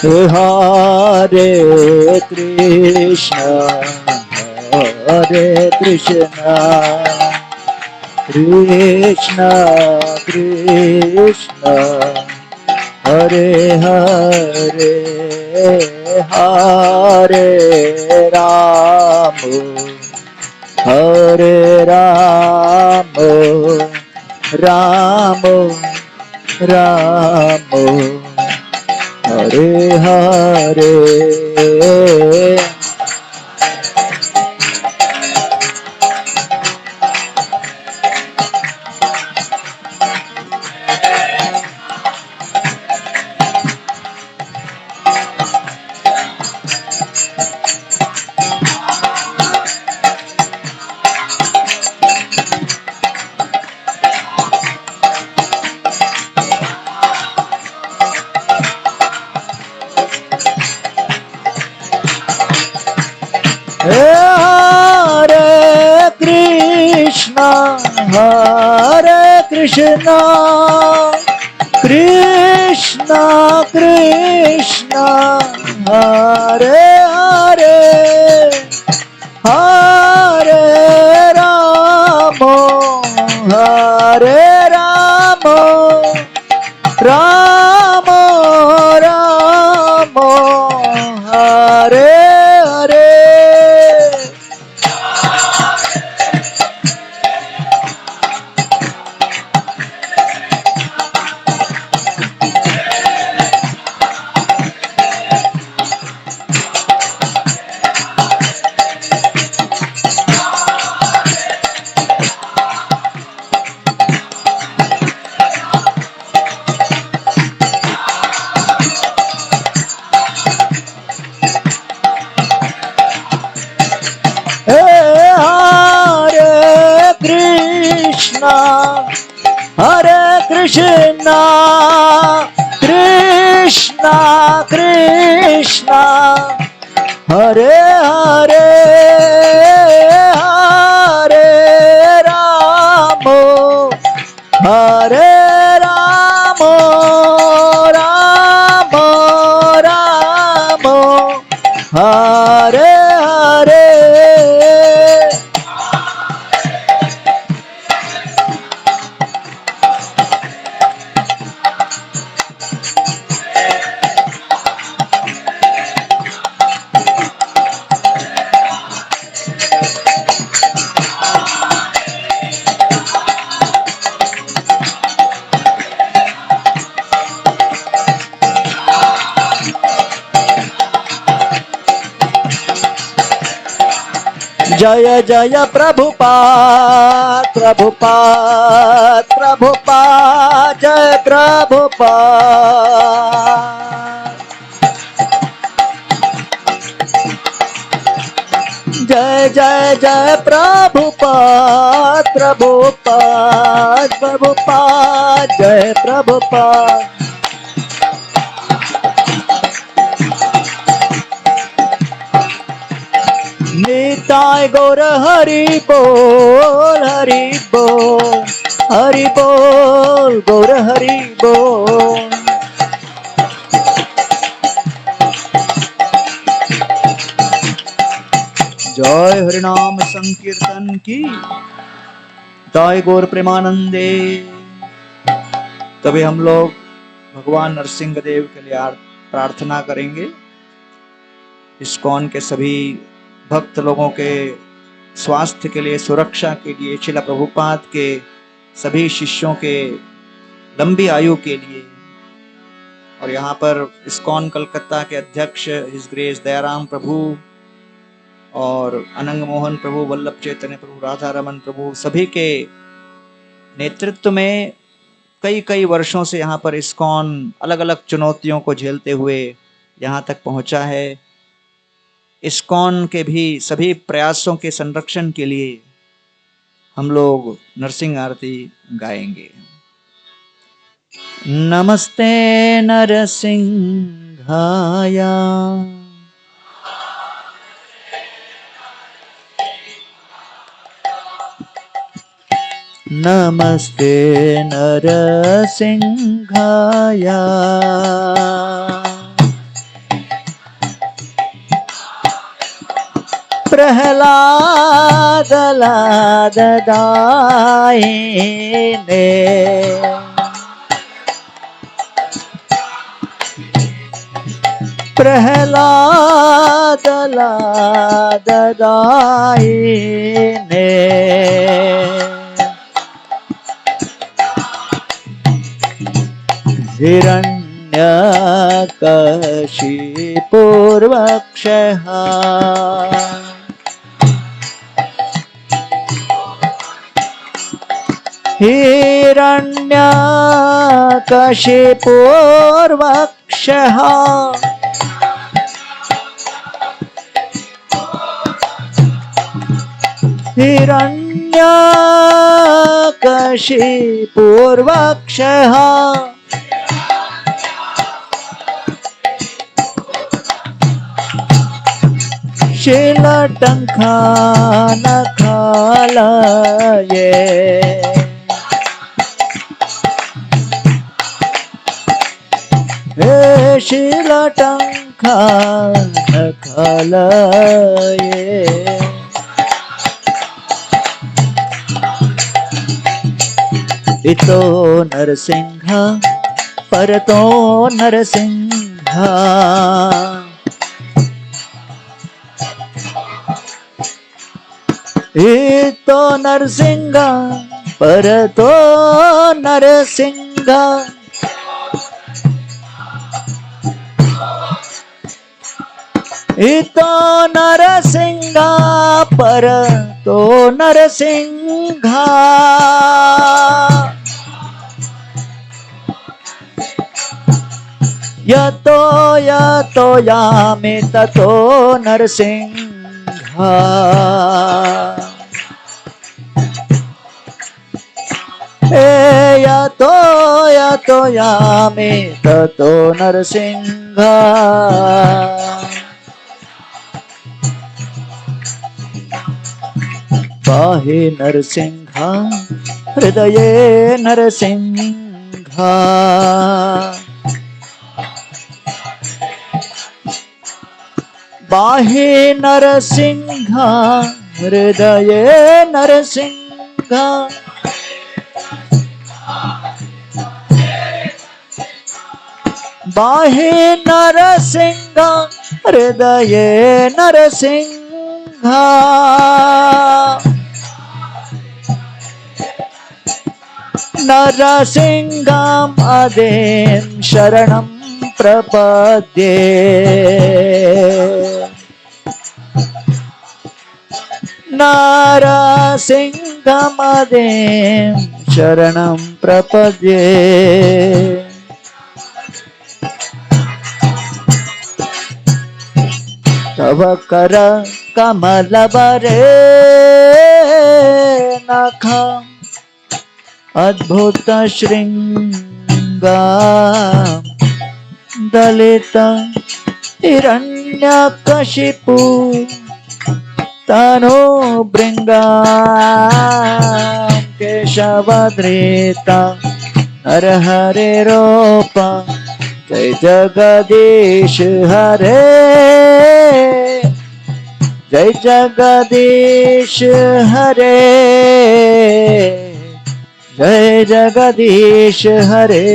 Speaker 1: Hare Krishna Krishna Krishna Hare Hare Hare Ram Ram Ram Hare Hare Hare Krishna Krishna Krishna Hare Hare Hare Ram Ram Ram Hare Hare Hare Krishna Krishna Krishna Hare Hare Hare Ram Ram Ram Hare Hare जय जय प्रभुपाद प्रभुपाद प्रभुपाद जय प्रभुपाद जय जय जय प्रभुपाद प्रभुपाद प्रभुपाद जय प्रभुपाद निताय गौर हरि बोल गौर हरि बोल जय हरिनाम संकीर्तन की जय गौर प्रेमानंदे। तभी हम लोग भगवान नरसिंह देव के लिए प्रार्थना करेंगे। इस्कॉन के सभी भक्त लोगों के स्वास्थ्य के लिए, सुरक्षा के लिए, श्रील प्रभुपाद के सभी शिष्यों के लंबी आयु के लिए, और यहाँ पर इस्कॉन कलकत्ता के अध्यक्ष हिज ग्रेस दयाराम प्रभु और अनंग मोहन प्रभु, वल्लभ चैतन्य प्रभु, राधा रमन प्रभु, सभी के नेतृत्व में कई कई वर्षों से यहाँ पर इस्कॉन अलग अलग चुनौतियों को झेलते हुए यहाँ तक पहुंचा है। इस्कॉन के भी सभी प्रयासों के संरक्षण के लिए हम लोग नरसिंह आरती गाएंगे। नमस्ते नरसिंहाय, नमस्ते नरसिंहाय, प्रहलाद लाद दायिने, प्रहलाद लाद दायिने, हिरण्यकशिपूर्वक्षः, हिरण्यकशिपूर्वक्षः, हिरण्यकशिपूर्वक्षः, शीलटङ्कानखालये, हे शीलटङ्कानखालये, इतो नरसिंह परतो नरसिंह, इतो नरसिंह परतो नरसिंह, इतो नरसिंह परतो नरसिंह, यतो यतो यामि ततो नरसिंह, यतो यतो यामि ततो नरसिंह, पाहि नरसिंह हृदये नरसिंह, पाहि नरसिंह हृदये नरसिंह, पाहि नरसिंह हृदये नरसिंह, नरसिंहम् आदिं शरणं प्रपद्ये, नरसिंहम् आदिं शरणं प्रपद्ये, तव कर कमलवरे नख अद्भुत श्रृंगा, दलित हिरण्यकशिपु तनो भृंगा, केशवधृता नरहरे रूप, जय जगदीश हरे, जय जगदीश हरे, जय जगदीश हरे।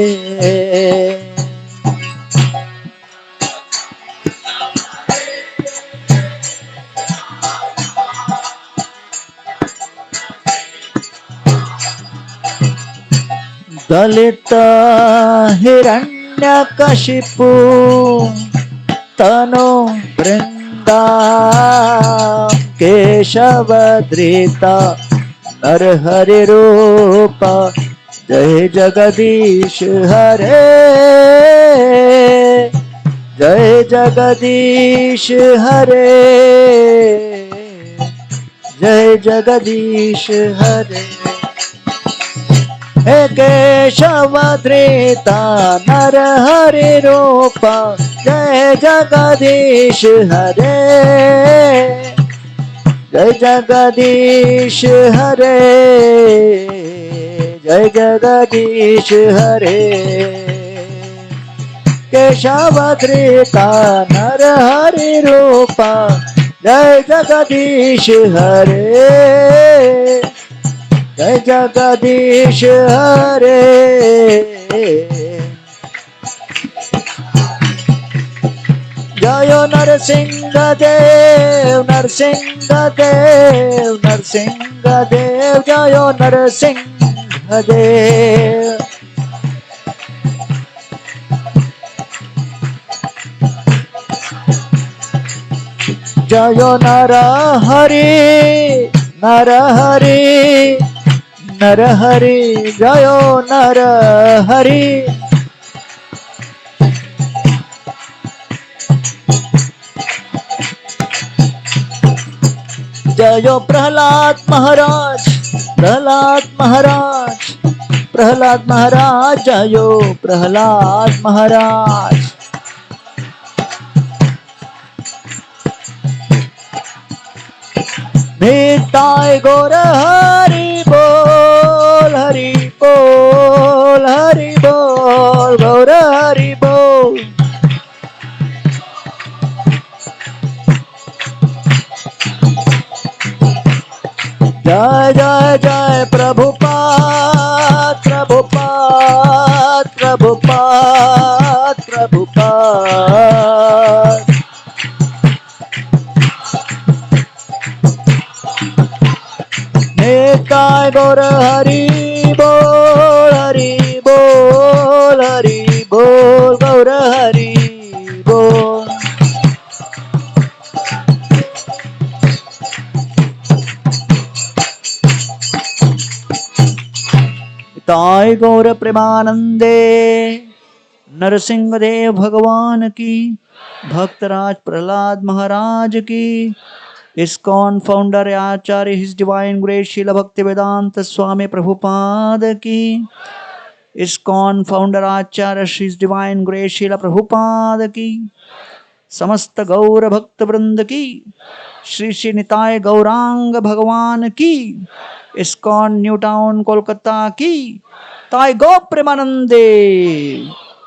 Speaker 1: दलित हिरण्यकशिपु तनो वृंदा, केशवधृता नरहरि रूप, जय जगदीश हरे, जय जगदीश हरे, जय जगदीश हरे। हे केशव धृता नर हरि रूपा, जय जगदीश हरे, जय जगदीश हरे, जय जगदीश हरे। केशव धृता नर हरि रूपा, जय जगदीश हरे, जय जगदीश हरे। जय नरसिंह देव, नरसिंह देव, नरसिंह देव, जय नरसिंह देव। जय नर हरि, नर हरि, नर हरि, जय नर हरि। जय प्रहलाद महाराज, प्रहलाद महाराज, प्रहलाद महाराज, जय प्रहलाद महाराज। निताय गौर हरि बोल, हरि बोल, हरि बोल, गौर हरि बोल। जय जय जय प्रभुपाद, प्रभुपाद, प्रभुपाद, प्रभुपाद। निताय गौर हरि बोल, हरि बोल, हरि बोल, गौर हरि बोल। निताय गौर प्रेमानंदे, नरसिंह देव भगवान की, भक्तराज प्रहलाद महाराज की, ISKCON founder Acharya his divine grace Srila Bhakti Vedanta Swami Prabhupada की, ISKCON founder Acharya his divine grace Srila Prabhupada की, समस्त गौर भक्त वृंद की, श्री श्री निताय गौरांग भगवान की, इस्कॉन न्यू टाउन कोलकाता की, ताय गो प्रेमानंदे।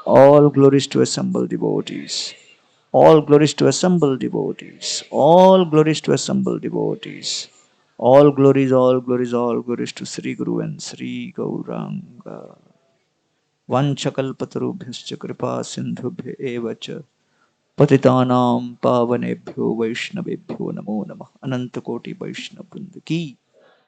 Speaker 1: All glories to assembled devotees. All glories to assembled devotees. All glories to assembled devotees. All glories, all glories, all glories to Sri Guru and Sri Gauranga. Vanchakalpatarubhyascha kripa sindhubhya eva cha पतितानां पावनेभ्यो वैष्णवेभ्यो नमो नमः। अनंत कोटि वैष्णव वृंद की